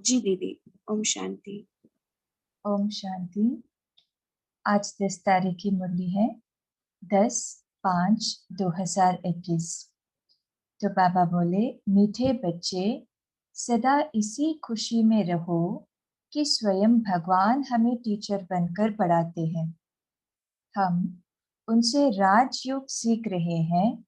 जी दीदी। ओम शांति। ओम शांति। आज 10 तारीख की मुरली है 10/5/2021। तो बाबा बोले, मीठे बच्चे सदा इसी खुशी में रहो कि स्वयं भगवान हमें टीचर बनकर पढ़ाते हैं। हम उनसे राजयोग सीख रहे हैं,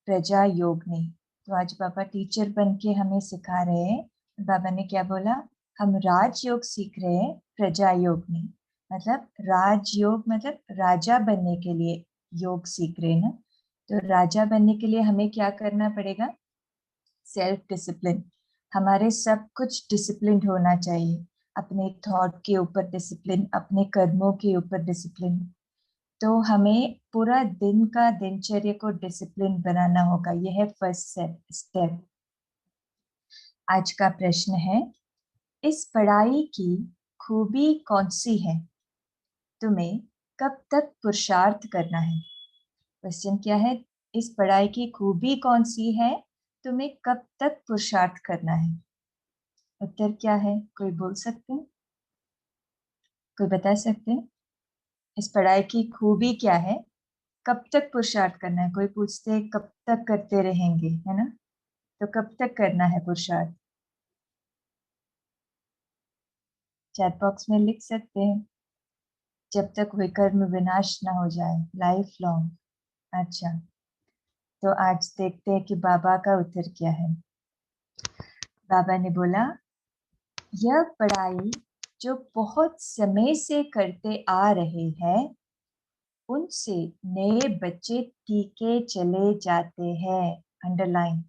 प्रजा योग नहीं। तो आज बाबा टीचर बन के हमें सिखा रहे हैं। बाबा ने क्या बोला? हम राजयोग सीख रहे हैं, प्रजा योग नहीं। मतलब राजयोग मतलब राजा बनने के लिए योग सीख रहे हैं ना। तो राजा बनने के लिए हमें क्या करना पड़ेगा? Self discipline. हमारे सब कुछ डिसिप्लिन होना चाहिए। अपने थॉट के ऊपर डिसिप्लिन, अपने कर्मों के ऊपर डिसिप्लिन। तो हमें पूरा दिन का दिनचर्या को डिसिप्लिन बनाना होगा। यह है फर्स्ट स्टेप। आज का प्रश्न है, इस पढ़ाई की खूबी कौन सी है? तुम्हें कब तक पुरुषार्थ करना है? क्वेश्चन क्या है? इस पढ़ाई की खूबी कौन सी है? तुम्हें कब तक पुरुषार्थ करना है? उत्तर क्या है? कोई बोल सकते हैं? कोई बता सकते हैं? इस पढ़ाई की खूबी क्या है? कब तक पुरुषार्थ करना है? कोई पूछते हैं कब तक करते रहेंगे, है ना? तो कब तक करना है पुरुषार्थ? चैट बॉक्स में लिख सकते हैं। जब तक विकर्म विनाश ना हो जाए, लाइफ लॉन्ग। अच्छा, तो आज देखते हैं कि बाबा का उत्तर क्या है। बाबा ने बोला, यह पढ़ाई जो बहुत समय से करते आ रहे हैं, उनसे नए बच्चे टीके चले जाते हैं। अंडरलाइन।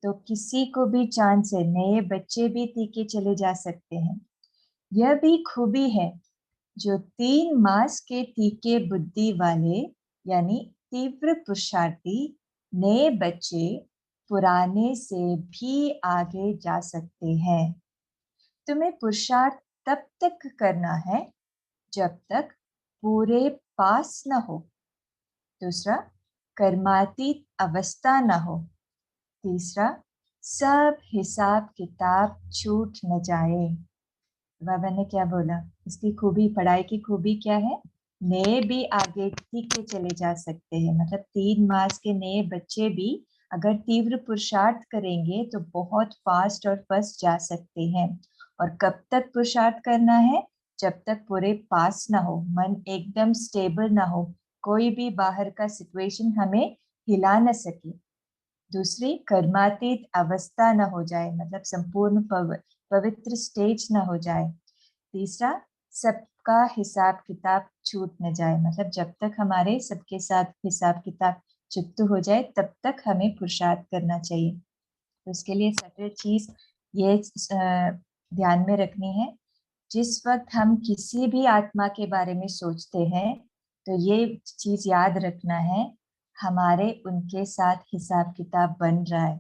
तो किसी को भी चांस है, नए बच्चे भी टीके चले जा सकते हैं। यह भी खूबी है, जो 3 मास के तीखे बुद्धि वाले यानी तीव्र पुरुषार्थी नए बच्चे पुराने से भी आगे जा सकते हैं। तुम्हें पुरुषार्थ तब तक करना है जब तक पूरे पास न हो। दूसरा, कर्मातीत अवस्था न हो। तीसरा, सब हिसाब किताब छूट न जाए। बाबा ने क्या बोला? इसकी खूबी, पढ़ाई की खूबी क्या है? नए भी आगे ठीक के चले जा सकते हैं। मतलब 3 मास के नए बच्चे भी अगर तीव्र पुरुषार्थ करेंगे तो बहुत फास्ट और फर्स्ट जा सकते हैं। और कब तक पुरुषार्थ करना है? जब तक पूरे पास ना हो, मन एकदम स्टेबल ना हो, कोई भी बाहर का सिचुएशन हमें हिला न सके। दूसरी, कर्मातीत अवस्था न हो जाए, मतलब संपूर्ण पवित्र स्टेज न हो जाए। तीसरा, सबका हिसाब किताब छूट न जाए, मतलब जब तक हमारे सबके साथ हिसाब किताब चुप्त हो जाए तब तक हमें पुरुषार्थ करना चाहिए। तो उसके लिए सबसे चीज ये ध्यान में रखनी है, जिस वक्त हम किसी भी आत्मा के बारे में सोचते हैं तो ये चीज याद रखना है, हमारे उनके साथ हिसाब किताब बन रहा है।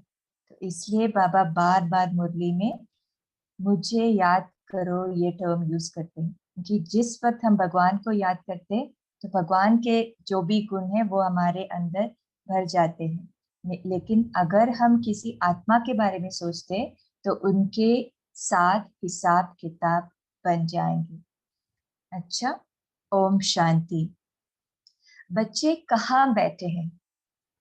तो इसलिए बाबा बार बार मुरली में मुझे याद करो ये टर्म यूज करते हैं, क्योंकि जिस वक्त हम भगवान को याद करते हैं तो भगवान के जो भी गुण है वो हमारे अंदर भर जाते हैं। लेकिन अगर हम किसी आत्मा के बारे में सोचते हैं तो उनके साथ हिसाब किताब बन जाएंगे। अच्छा, ओम शांति। बच्चे कहाँ बैठे हैं?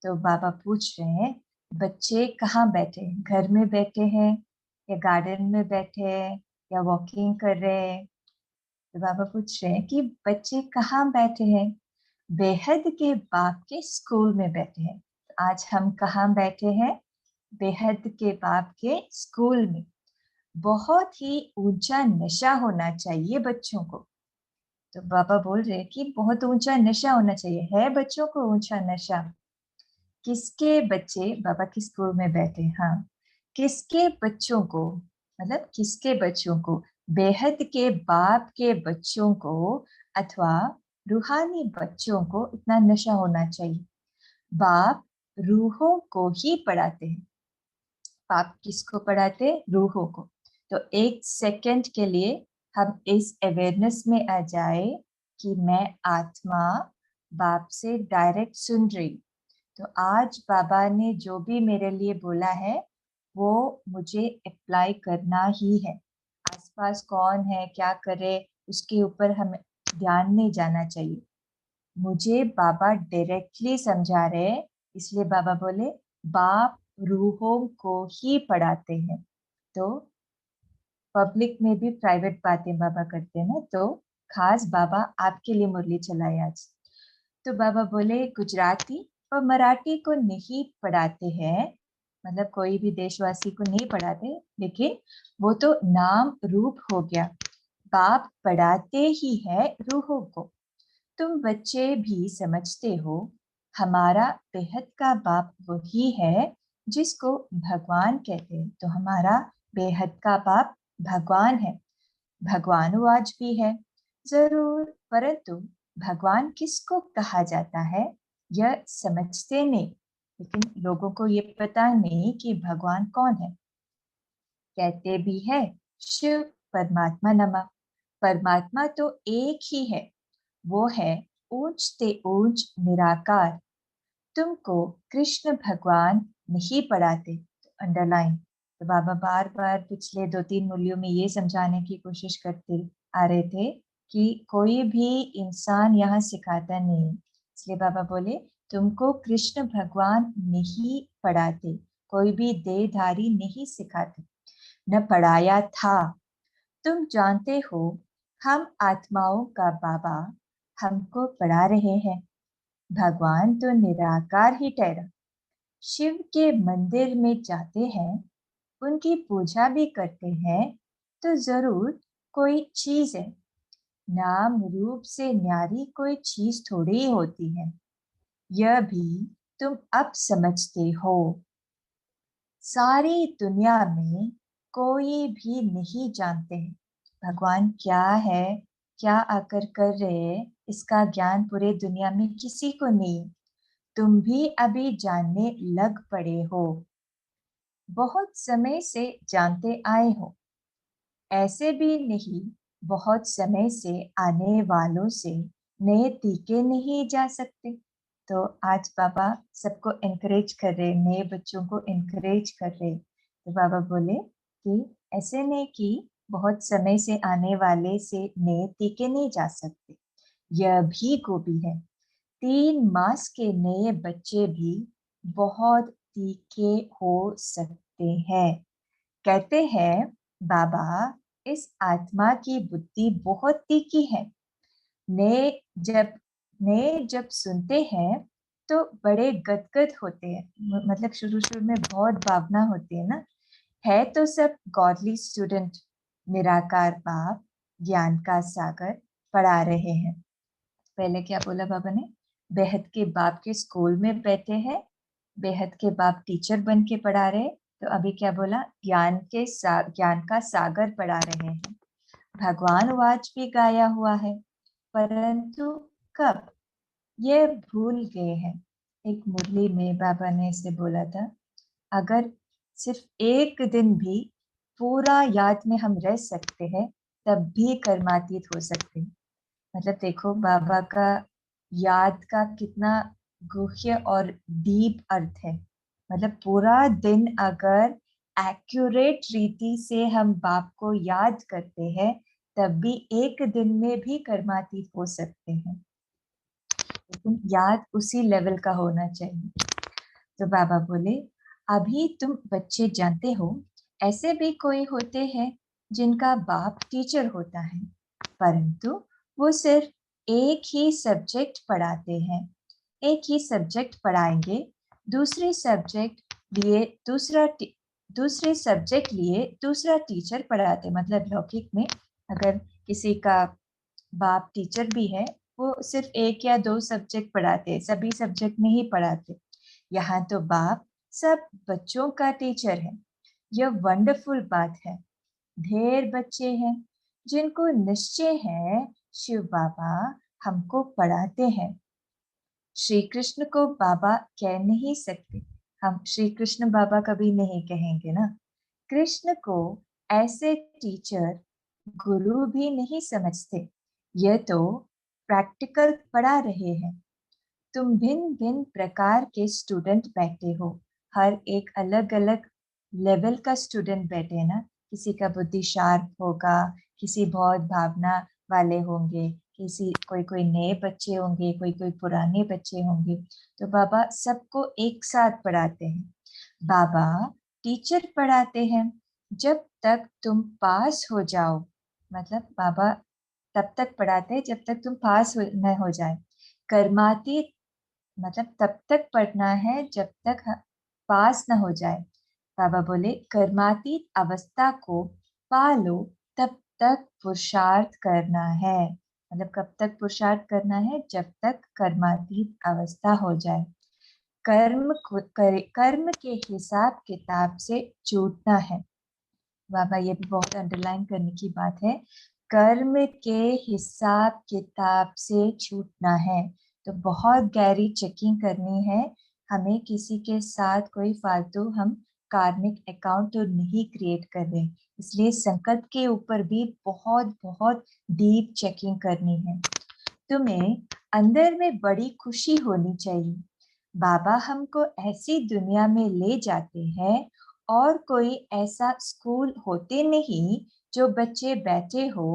तो बाबा पूछ रहे हैं, बच्चे कहाँ बैठे हैं? घर में बैठे हैं या गार्डन में बैठे हैं या वॉकिंग कर रहे हैं? तो बाबा पूछ रहे हैं कि बच्चे कहाँ बैठे हैं? बेहद के बाप के स्कूल में बैठे हैं। तो आज हम कहाँ बैठे हैं? बेहद के बाप के स्कूल में। बहुत ही ऊंचा नशा होना चाहिए बच्चों को। तो बाबा बोल रहे हैं कि बहुत ऊंचा नशा होना चाहिए। है बच्चों को ऊंचा नशा? किसके बच्चे बाबा की स्कूल में बैठे? हाँ, किसके बच्चों को, मतलब किसके बच्चों को? बेहद के बाप के बच्चों को अथवा रूहानी बच्चों को इतना नशा होना चाहिए। बाप रूहों को ही पढ़ाते हैं। बाप किसको पढ़ाते? रूहों को। तो एक सेकंड के लिए हम इस अवेयरनेस में आ जाए कि मैं आत्मा बाप से डायरेक्ट सुन रही। तो आज बाबा ने जो भी मेरे लिए बोला है वो मुझे अप्लाई करना ही है। पास कौन है, क्या करे, उसके ऊपर हमें ध्यान नहीं जाना चाहिए। मुझे बाबा डायरेक्टली समझा रहे, इसलिए बाबा बोले बाप रूहों को ही पढ़ाते हैं। तो पब्लिक में भी प्राइवेट बातें बाबा करते हैं ना, तो खास बाबा आपके लिए मुरली चलाए आज। तो बाबा बोले गुजराती और मराठी को नहीं पढ़ाते हैं, मतलब कोई भी देशवासी को नहीं पढ़ाते, लेकिन वो तो नाम रूप हो गया, बाप पढ़ाते ही है रूहों को। तुम बच्चे भी समझते हो हमारा बेहद का बाप वही है जिसको भगवान कहते हैं, तो हमारा बेहद का बाप भगवान है। भगवान वो आज भी है जरूर, परंतु भगवान किसको कहा जाता है यह समझते नहीं, लेकिन लोगों को ये पता नहीं कि भगवान कौन है। कहते भी है शिव परमात्मा नमा, परमात्मा तो एक ही है, वो है ऊंच ते ऊंच निराकार। तुमको कृष्ण भगवान नहीं पढ़ाते, तो अंडरलाइन। तो बाबा बार बार पिछले 2-3 मूल्यों में ये समझाने की कोशिश करते आ रहे थे कि कोई भी इंसान यहाँ सिखाता नहीं, इसलिए बाबा बोले तुमको कृष्ण भगवान नहीं पढ़ाते, कोई भी देहधारी नहीं सिखाते, न पढ़ाया था। तुम जानते हो हम आत्माओं का बाबा हमको पढ़ा रहे हैं, भगवान तो निराकार ही ठहरा। शिव के मंदिर में जाते हैं, उनकी पूजा भी करते हैं, तो जरूर कोई चीज है, नाम रूप से न्यारी कोई चीज थोड़ी ही होती है, यह भी तुम अब समझते हो। सारी दुनिया में कोई भी नहीं जानते हैं भगवान क्या है, क्या आकर कर रहे हैं, इसका ज्ञान पूरे दुनिया में किसी को नहीं। तुम भी अभी जानने लग पड़े हो, बहुत समय से जानते आए हो, ऐसे भी नहीं बहुत समय से आने वालों से नए टीके नहीं जा सकते। तो आज बाबा सबको एनकरेज कर रहे, नए बच्चों को एनकरेज कर रहे। तो बाबा बोले कि ऐसे नहीं कि बहुत समय से आने वाले से नए टीके नहीं जा सकते, यह भी गोभी है। 3 मास के नए बच्चे भी बहुत तीखे हो सकते हैं। कहते हैं बाबा इस आत्मा की बुद्धि बहुत तीखी है, नए जब नए जब सुनते हैं तो बड़े गदगद होते हैं, मतलब शुरू शुरू में बहुत भावना होती है ना। है तो सब गॉडली स्टूडेंट, निराकार बाप ज्ञान का सागर पढ़ा रहे हैं। पहले क्या बोला बाबा ने, बेहद के बाप के स्कूल में बैठे हैं, बेहद के बाप टीचर बन के पढ़ा रहे, तो अभी क्या बोला, ज्ञान का सागर पढ़ा रहे हैं। भगवान वाच भी गाया हुआ है, परंतु कब ये भूल गए हैं। एक मुरली में बाबा ने इसे बोला था, अगर सिर्फ एक दिन भी पूरा याद में हम रह सकते हैं तब भी कर्मातीत हो सकते हैं। मतलब देखो बाबा का याद का कितना गुह्य और डीप अर्थ है। मतलब पूरा दिन अगर एक्यूरेट रीति से हम बाप को याद करते हैं तब भी एक दिन में भी कर्मातीत हो सकते हैं, लेकिन याद उसी लेवल का होना चाहिए। तो बाबा बोले अभी तुम बच्चे जानते हो ऐसे भी कोई होते हैं जिनका बाप टीचर होता है, परंतु वो सिर्फ एक ही सब्जेक्ट पढ़ाते हैं, एक ही सब्जेक्ट पढ़ाएंगे, दूसरे सब्जेक्ट लिए दूसरे सब्जेक्ट लिए दूसरा टीचर पढ़ाते। मतलब लौकिक में अगर किसी का बाप टीचर भी है, वो सिर्फ 1 या 2 सब्जेक्ट पढ़ाते हैं, सभी सब्जेक्ट नहीं पढ़ाते। यहाँ तो बाप सब बच्चों का टीचर है, यह वंडरफुल बात है। ढेर बच्चे हैं जिनको निश्चय है शिव बाबा हमको पढ़ाते हैं। श्री कृष्ण को बाबा कह नहीं सकते, हम श्री कृष्ण बाबा कभी नहीं कहेंगे ना। कृष्ण को ऐसे टीचर गुरु भी नहीं समझते, यह तो प्रैक्टिकल पढ़ा रहे हैं। तुम भिन्न भिन्न प्रकार के स्टूडेंट बैठे हो, हर एक अलग अलग लेवल का स्टूडेंट बैठे ना, किसी का बुद्धि शार्प होगा, किसी बहुत भावना वाले होंगे, किसी कोई कोई नए बच्चे होंगे, कोई कोई पुराने बच्चे होंगे। तो बाबा सबको एक साथ पढ़ाते हैं। बाबा टीचर पढ़ाते हैं जब तक तुम पास हो जाओ, मतलब बाबा तब तक पढ़ाते हैं जब तक तुम पास न हो जाए। कर्मातीत मतलब तब तक पढ़ना है जब तक पास न हो जाए। बाबा बोले कर्मातीत अवस्था को पालो, तब तक पुरुषार्थ करना है। मतलब कब तक पुरुषार्थ करना है? जब तक कर्मातीत अवस्था हो जाए। कर्म के हिसाब किताब से छूटना है। बाबा ये भी बहुत अंडरलाइन करने की बात है। कर्म के हिसाब किताब से छूटना है, तो बहुत गहरी चेकिंग करनी है। हमें किसी के साथ कोई फालतू हम कार्मिक अकाउंट तो नहीं क्रिएट कर रहे, इसलिए संकल्प के ऊपर भी बहुत बहुत डीप चेकिंग करनी है। तुम्हें अंदर में बड़ी खुशी होनी चाहिए। बाबा हमको ऐसी दुनिया में ले जाते हैं और कोई ऐसा स्कूल होते नहीं जो बच्चे बैठे हो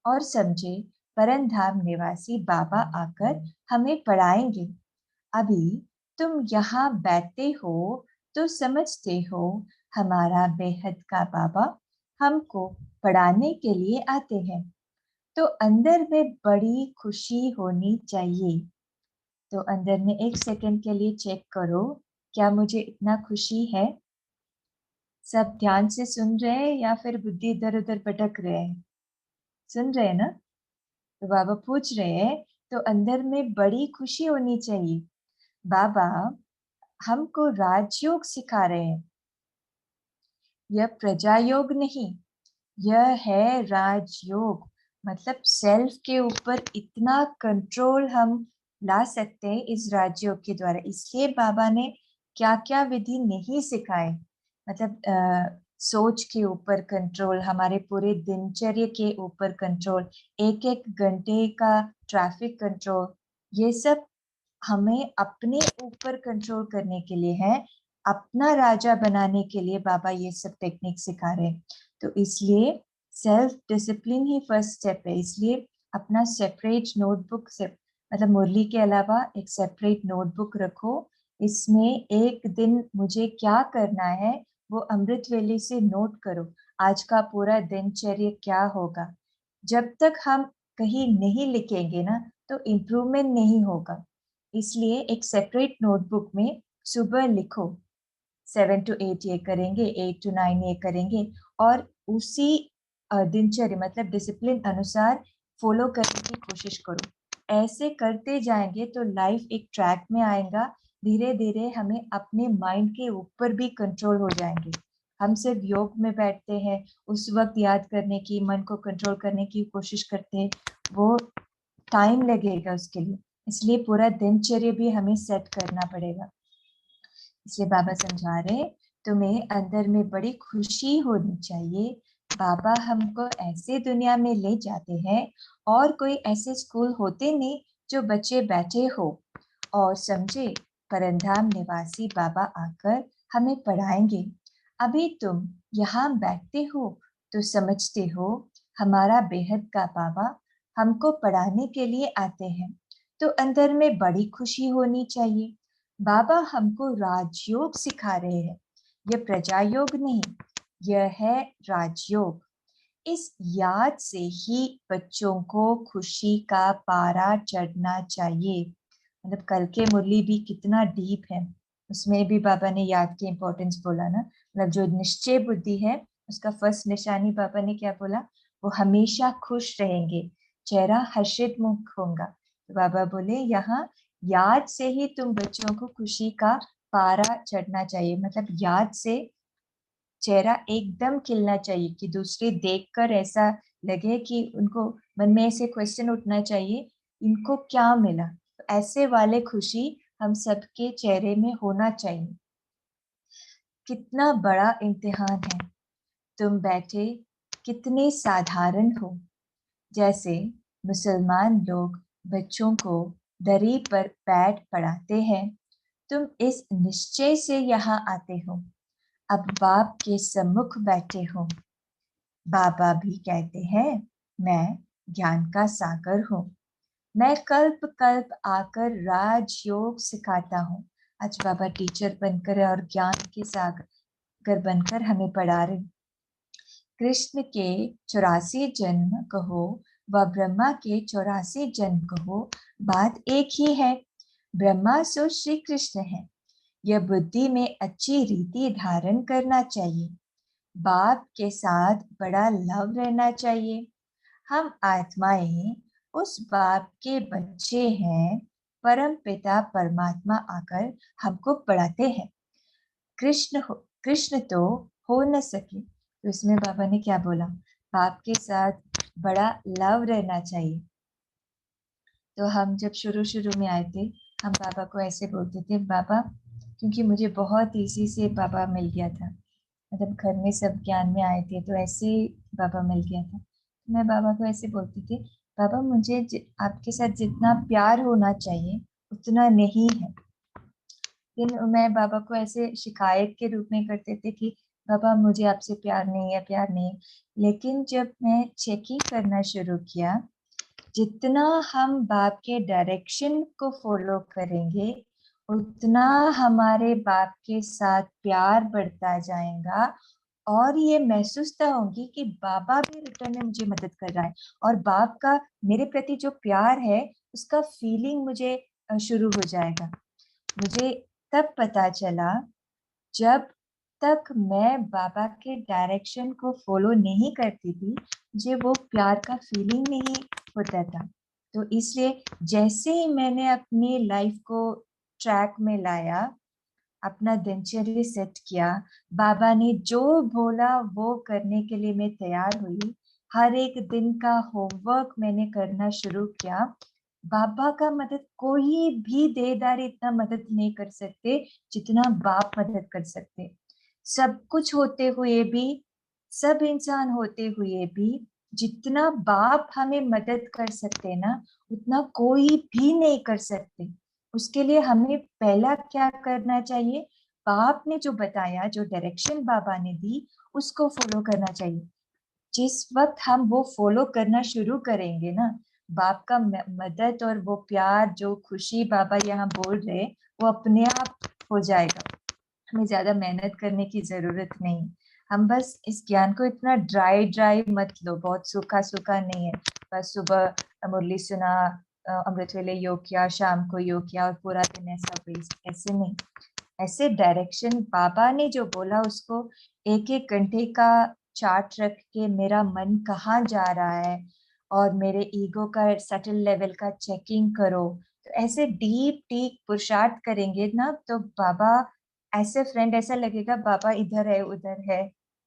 और समझे परम धाम निवासी बाबा आकर हमें पढ़ाएंगे। अभी तुम यहाँ बैठते हो तो समझते हो हमारा बेहद का बाबा हमको पढ़ाने के लिए आते हैं, तो अंदर में बड़ी खुशी होनी चाहिए। तो अंदर में एक सेकंड के लिए चेक करो, क्या मुझे इतना खुशी है? सब ध्यान से सुन रहे हैं या फिर बुद्धि इधर उधर भटक रहे हैं? सुन रहे हैं ना? तो बाबा पूछ रहे हैं, तो अंदर में बड़ी खुशी होनी चाहिए। बाबा हमको राजयोग सिखा रहे हैं। यह प्रजा योग नहीं, यह है राजयोग। मतलब सेल्फ के ऊपर इतना कंट्रोल हम ला सकते हैं इस राजयोग के द्वारा। इसलिए बाबा ने क्या क्या विधि नहीं सिखाए, मतलब सोच के ऊपर कंट्रोल, हमारे पूरे दिनचर्या के ऊपर कंट्रोल, एक एक घंटे का ट्रैफिक कंट्रोल, ये सब हमें अपने ऊपर कंट्रोल करने के लिए है, अपना राजा बनाने के लिए बाबा ये सब टेक्निक सिखा रहे हैं। तो इसलिए सेल्फ डिसिप्लिन ही फर्स्ट स्टेप है। इसलिए अपना सेपरेट नोटबुक से, मतलब मुरली के अलावा एक सेपरेट नोटबुक रखो। इसमें एक दिन मुझे क्या करना है वो अमृत वेले से नोट करो। आज का पूरा दिनचर्या क्या होगा? जब तक हम कहीं नहीं लिखेंगे ना, तो इम्प्रूवमेंट नहीं होगा। इसलिए एक सेपरेट नोटबुक में सुबह लिखो 7 to 8 ये करेंगे, 8 to 9 ये करेंगे, और उसी दिनचर्या मतलब डिसिप्लिन अनुसार फॉलो करने की कोशिश करो। ऐसे करते जाएंगे तो लाइफ एक ट्रैक में आएगा। धीरे धीरे हमें अपने माइंड के ऊपर भी कंट्रोल हो जाएंगे। हम सिर्फ योग में बैठते हैं, उस वक्त याद करने की, मन को कंट्रोल करने की कोशिश करते हैं, वो टाइम लगेगा उसके लिए। इसलिए पूरा दिनचर्या भी हमें सेट करना पड़ेगा। इसलिए बाबा समझा रहे, तुम्हें अंदर में बड़ी खुशी होनी चाहिए। बाबा हमको ऐसे दुनिया में ले जाते हैं और कोई ऐसे स्कूल होते नहीं जो बच्चे बैठे हो और समझे परंधाम निवासी बाबा आकर हमें पढ़ाएंगे। अभी तुम यहाँ बैठते हो तो समझते हो हमारा बेहद का बाबा हमको पढ़ाने के लिए आते हैं, तो अंदर में बड़ी खुशी होनी चाहिए। बाबा हमको राजयोग सिखा रहे हैं, यह प्रजा योग नहीं, यह है राजयोग। इस याद से ही बच्चों को खुशी का पारा चढ़ना चाहिए। मतलब कल के मुरली भी कितना डीप है, उसमें भी बाबा ने याद की इम्पोर्टेंस बोला ना। मतलब जो निश्चय बुद्धि है उसका फर्स्ट निशानी बाबा ने क्या बोला? वो हमेशा खुश रहेंगे, चेहरा हर्षित मुख होगा। तो बाबा बोले यहाँ याद से ही तुम बच्चों को खुशी का पारा चढ़ना चाहिए। मतलब याद से चेहरा एकदम खिलना चाहिए कि दूसरे देखकर ऐसा लगे कि उनको मन में ऐसे क्वेश्चन उठना चाहिए, इनको क्या मिला? तो ऐसे वाले खुशी हम सबके चेहरे में होना चाहिए। कितना बड़ा इम्तिहान है। तुम बैठे कितने साधारण हो। जैसे मुसलमान लोग बच्चों को दरी पर बैठ पढ़ाते हैं, तुम इस निश्चय से यहाँ आते हो, अब बाप के सम्मुख बैठे हो। बाबा भी कहते हैं मैं ज्ञान का सागर हूँ, मैं कल्प कल्प आकर राजयोग सिखाता हूँ। आज बाबा टीचर बनकर और ज्ञान के सागर बनकर हमें पढ़ा रहे। कृष्ण के 84 जन्म कहो व ब्रह्मा के 84 जन्म कहो, बात एक ही है। ब्रह्मा सो श्री कृष्ण है। यह बुद्धि में अच्छी रीति धारण करना चाहिए। बाप के साथ बड़ा लव रहना चाहिए। हम आत्माएं उस बाप के बच्चे हैं। परम पिता परमात्मा आकर हमको पढ़ाते हैं। कृष्ण तो हो न सके, तो इसमें बाबा ने क्या बोला, बाप के साथ बड़ा लव रहना चाहिए। तो हम जब शुरू शुरू में आए थे, हम बाबा को ऐसे बोलते थे, बाबा, क्योंकि मुझे बहुत इजी से बाबा मिल गया था, मतलब घर में सब ज्ञान में आए थे तो ऐसे बाबा मिल गया था। मैं बाबा को ऐसे बोलती थी, बाबा मुझे आपके साथ जितना प्यार होना चाहिए उतना नहीं है। लेकिन मैं बाबा को ऐसे शिकायत के रूप में करते थे कि बाबा मुझे आपसे प्यार नहीं है, प्यार नहीं है। लेकिन जब मैं चेकिंग करना शुरू किया, जितना हम बाप के डायरेक्शन को फॉलो करेंगे उतना हमारे बाप के साथ प्यार बढ़ता जाएगा, और ये महसूसता होगी कि बाबा भी रिटर्न में मुझे मदद कर रहा है, और बाप का मेरे प्रति जो प्यार है उसका फीलिंग मुझे शुरू हो जाएगा। मुझे तब पता चला, जब तक मैं बाबा के डायरेक्शन को फॉलो नहीं करती थी, मुझे वो प्यार का फीलिंग नहीं होता था। तो इसलिए जैसे ही मैंने अपनी लाइफ को ट्रैक में लाया, अपना दिनचर्या सेट किया, बाबा ने जो बोला वो करने के लिए मैं तैयार हुई। हर एक दिन का होमवर्क मैंने करना शुरू किया। बाबा का मदद कोई भी देदार इतना मदद नहीं कर सकते जितना बाप मदद कर सकते। सब कुछ होते हुए भी, सब इंसान होते हुए भी, जितना बाप हमें मदद कर सकते ना, उतना कोई भी नहीं कर सकते। उसके लिए हमें पहला क्या करना चाहिए, बाप ने जो बताया, जो डायरेक्शन बाबा ने दी, उसको फॉलो करना चाहिए। जिस वक्त हम वो फॉलो करना शुरू करेंगे ना, बाप का मदद और वो प्यार, जो खुशी बाबा यहाँ बोल रहे, वो अपने आप हो जाएगा। हमें ज्यादा मेहनत करने की जरूरत नहीं। हम बस इस ज्ञान को इतना ड्राई ड्राई मत लो, बहुत सूखा सूखा नहीं है। बस सुबह मुरली सुना, अमृत वेले योग किया, शाम को योग किया और पूरा दिन ऐसा वेस्ट, ऐसे नहीं। ऐसे डायरेक्शन बाबा ने जो बोला उसको एक एक घंटे का चार्ट रख के मेरा मन कहाँ जा रहा है और मेरे ईगो का सटल लेवल का चेकिंग करो। तो ऐसे डीप डीप पुरुषार्थ करेंगे ना, तो बाबा ऐसे फ्रेंड, ऐसा लगेगा बाबा इधर है उधर है,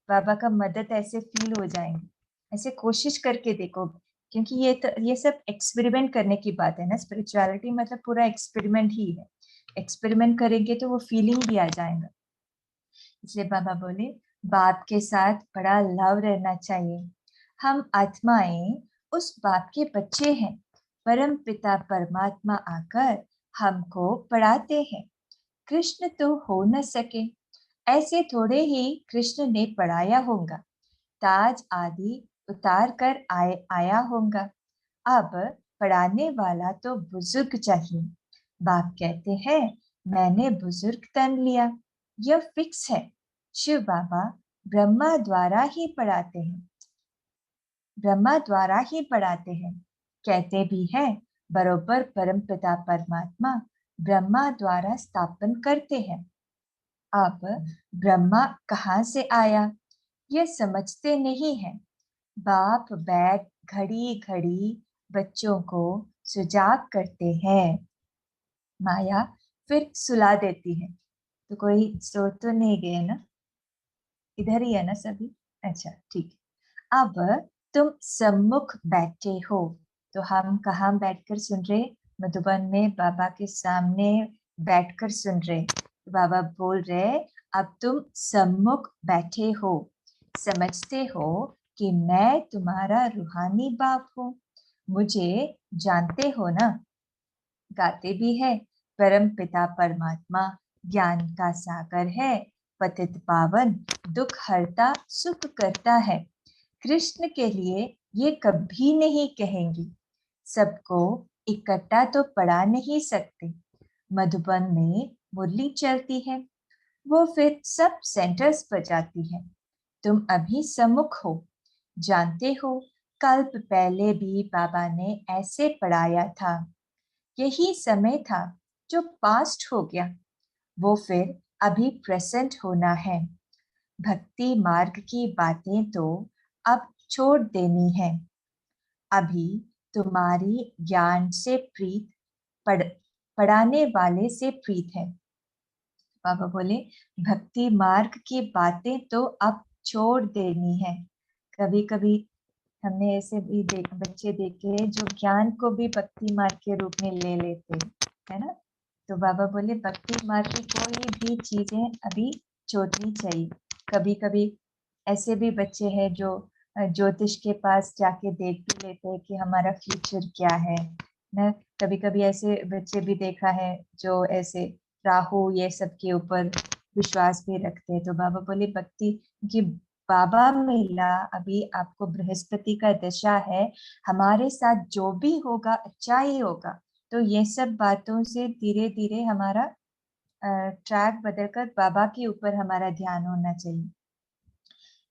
बाबा का मदद ऐसे फील हो जाएंगे। ऐसे कोशिश करके देखो, क्योंकि ये सब एक्सपेरिमेंट करने की बात है ना। स्पिरिचुअलिटी मतलब पूरा एक्सपेरिमेंट ही है। एक्सपेरिमेंट करेंगे तो वो फीलिंग भी आ जाएगा। इसलिए बाबा बोले, बाप के साथ बड़ा लव रहना चाहिए। हम आत्माएं उस बाप के बच्चे हैं। परम पिता परमात्मा आकर हमको पढ़ाते हैं। कृष्ण तो हो न सके, ऐसे थोड़े ही कृष्ण ने पढ़ाया होगा। ताज आदि उतार कर आया होगा। अब पढ़ाने वाला तो बुजुर्ग चाहिए। बाप कहते हैं, मैंने बुजुर्ग तन लिया, यह फिक्स है। शिव बाबा ब्रह्मा द्वारा ही पढ़ाते हैं, ब्रह्मा द्वारा ही पढ़ाते हैं। कहते भी हैं, बरोबर परम पिता परमात्मा ब्रह्मा द्वारा स्थापन करते हैं। अब ब्रह्मा कहाँ से आया, यह समझते नहीं है। बाप बैठ घड़ी घड़ी बच्चों को सुजाग करते हैं। माया फिर सुला देती है। तो कोई सो तो नहीं गए ना, इधर ही है ना सभी? अच्छा ठीक है। अब तुम सम्मुख बैठे हो, तो हम कहाँ बैठकर सुन रहे? मधुबन में बाबा के सामने बैठकर सुन रहे। तो बाबा बोल रहे, अब तुम सम्मुख बैठे हो, समझते हो कि मैं तुम्हारा रूहानी बाप हूँ, मुझे जानते हो ना। गाते भी है, परम पिता परमात्मा ज्ञान का सागर है, पतित पावन दुख हरता सुख करता है। कृष्ण के लिए ये कभी नहीं कहेंगी, सबको इकट्ठा तो पढ़ा नहीं सकते। मधुबन में मुरली चलती है, वो फिर सब सेंटर्स बजाती है। तुम अभी सम्मुख हो, जानते हो कल्प पहले भी बाबा ने ऐसे पढ़ाया था। यही समय था जो पास्ट हो गया, वो फिर अभी प्रेजेंट होना है। भक्ति मार्ग की बातें तो अब छोड़ देनी है, अभी तुम्हारी ज्ञान से प्रीत पढ़ाने वाले से प्रीत है। बाबा बोले भक्ति मार्ग की बातें तो अब छोड़ देनी है। कभी कभी हमने ऐसे भी बच्चे देखे हैं जो ज्ञान को भी भक्ति मार्ग के रूप में ले लेते हैं, है ना। तो बाबा बोले भक्ति मार्ग की कोई भी चीजें अभी छोड़नी चाहिए। कभी कभी ऐसे भी बच्चे हैं जो ज्योतिष के पास जाके देख भी लेते हैं कि हमारा फ्यूचर क्या है ना। कभी कभी ऐसे बच्चे भी देखा है जो ऐसे राहु ये सब के ऊपर विश्वास भी रखते हैं। तो बाबा बोले भक्ति की बाबा मिला, अभी आपको बृहस्पति का दशा है, हमारे साथ जो भी होगा अच्छा ही होगा। तो ये सब बातों से धीरे धीरे हमारा ट्रैक बदलकर बाबा के ऊपर हमारा ध्यान होना चाहिए।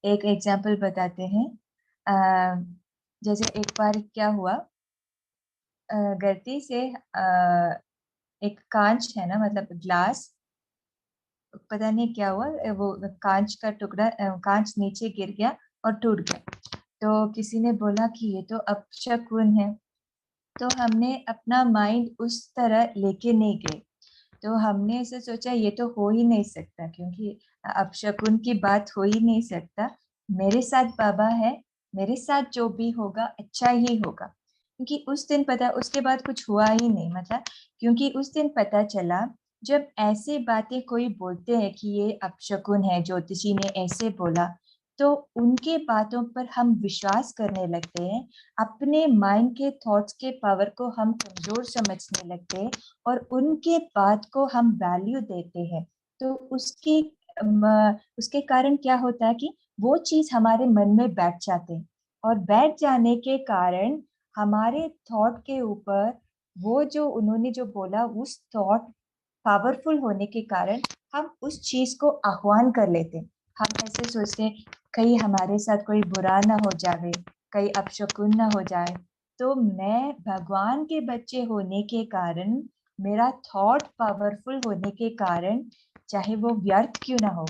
एक एग्जाम्पल बताते हैं। जैसे एक बार क्या हुआ, गलती से एक कांच है ना, मतलब ग्लास, पता नहीं क्या हुआ, वो कांच का टुकड़ा, कांच नीचे गिर गया और टूट गया। तो किसी ने बोला कि ये तो अपशकुन है। तो हमने अपना माइंड उस तरह लेके नहीं गए। तो हमने ऐसे सोचा ये तो हो ही नहीं सकता, क्योंकि अपशकुन की बात हो ही नहीं सकता। मेरे साथ बाबा है, मेरे साथ जो भी होगा अच्छा ही होगा। क्योंकि उस दिन पता, उसके बाद कुछ हुआ ही नहीं, मतलब क्योंकि उस दिन पता चला जब ऐसी बातें कोई बोलते हैं कि ये अपशकुन है, ज्योतिषी ने ऐसे बोला, तो उनके बातों पर हम विश्वास करने लगते हैं। अपने माइंड के थॉट्स के पावर को हम कमजोर समझने लगते हैं और उनके बात को हम वैल्यू देते हैं। तो उसके कारण क्या होता है कि वो चीज हमारे मन में बैठ जाते हैं, और बैठ जाने के कारण हमारे थॉट के ऊपर वो जो उन्होंने जो बोला, उस थॉट पावरफुल होने के कारण हम उस चीज को आह्वान कर लेते हैं। हम ऐसे सोचते हैं कहीं हमारे साथ कोई बुरा ना हो जाए, कहीं अपशकुन ना हो जाए। तो मैं भगवान के बच्चे होने के कारण, मेरा थॉट पावरफुल होने के कारण, चाहे वो व्यर्थ क्यों ना हो,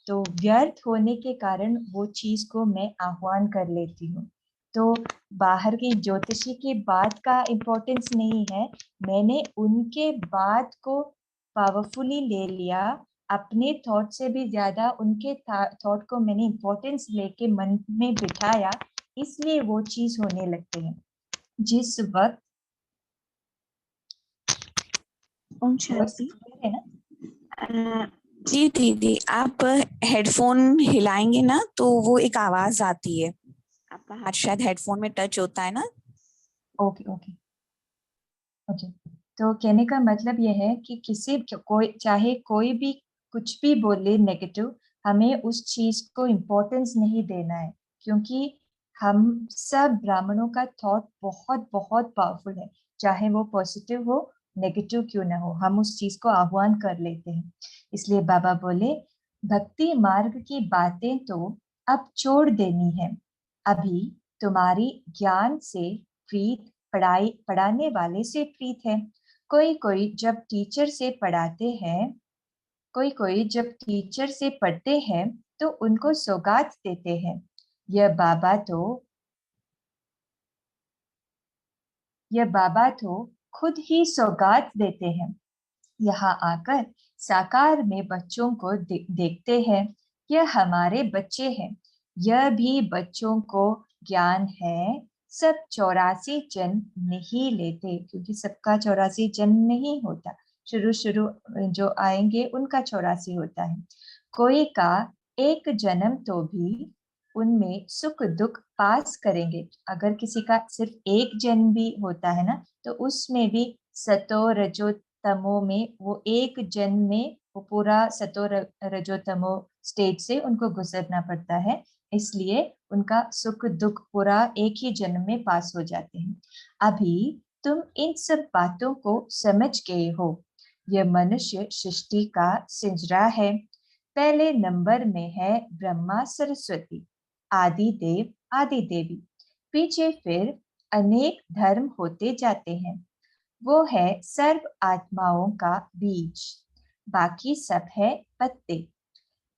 तो व्यर्थ होने के कारण वो चीज को मैं आह्वान कर लेती हूँ। तो बाहर की ज्योतिषी की बात का इम्पोर्टेंस नहीं है, मैंने उनके बात को पावरफुली ले लिया, अपने थॉट से भी ज्यादा उनके थॉट को मैंने इम्पोर्टेंस लेके मन में बिठाया, इसलिए वो चीज होने लगते हैं। जिस वक्त ओम शांति। है ना, अ, जी दीदी, आप हेडफोन हिलाएंगे ना तो वो एक आवाज आती है। आपका हाथ शायद हेडफोन में टच होता है ना। Okay okay okay. तो कहने का मतलब यह है कि किसी कोई, चाहे कोई भी कुछ भी बोले नेगेटिव, हमें उस चीज को इम्पोर्टेंस नहीं देना है, क्योंकि हम सब ब्राह्मणों का थॉट बहुत बहुत पावरफुल है। चाहे वो पॉजिटिव हो, नेगेटिव क्यों ना हो, हम उस चीज को आह्वान कर लेते हैं। इसलिए बाबा बोले भक्ति मार्ग की बातें तो अब छोड़ देनी है, अभी तुम्हारी ज्ञान से प्रीत पढ़ाने वाले से प्रीत है। कोई कोई जब टीचर से पढ़ाते हैं, कोई कोई जब टीचर से पढ़ते हैं तो उनको सौगात देते हैं। यह बाबा तो यह बाबा तो खुद ही सौगात देते हैं। यहाँ आकर साकार में बच्चों को देखते हैं। यह हमारे बच्चे हैं, यह भी बच्चों को ज्ञान है। सब 84 जन्म नहीं लेते, क्योंकि सबका 84 जन्म नहीं होता। शुरू शुरू जो आएंगे उनका 84 होता है। कोई का एक जन्म तो भी उनमें सुख दुख पास करेंगे। अगर किसी का सिर्फ एक जन्म भी होता है ना, तो उसमें भी सतो रजो तमो में, वो एक जन्म में वो पूरा सतो रजो तमो स्टेज से उनको गुजरना पड़ता है, इसलिए उनका सुख दुख पूरा एक ही जन्म में पास हो जाते हैं। अभी तुम इन सब बातों को समझ गए हो। यह मनुष्य सृष्टि का सिंजरा है। पहले नंबर में है ब्रह्मा सरस्वती, आदि देव आदि देवी। पीछे फिर अनेक धर्म होते जाते हैं। वो है सर्व आत्माओं का बीज, बाकी सब है पत्ते।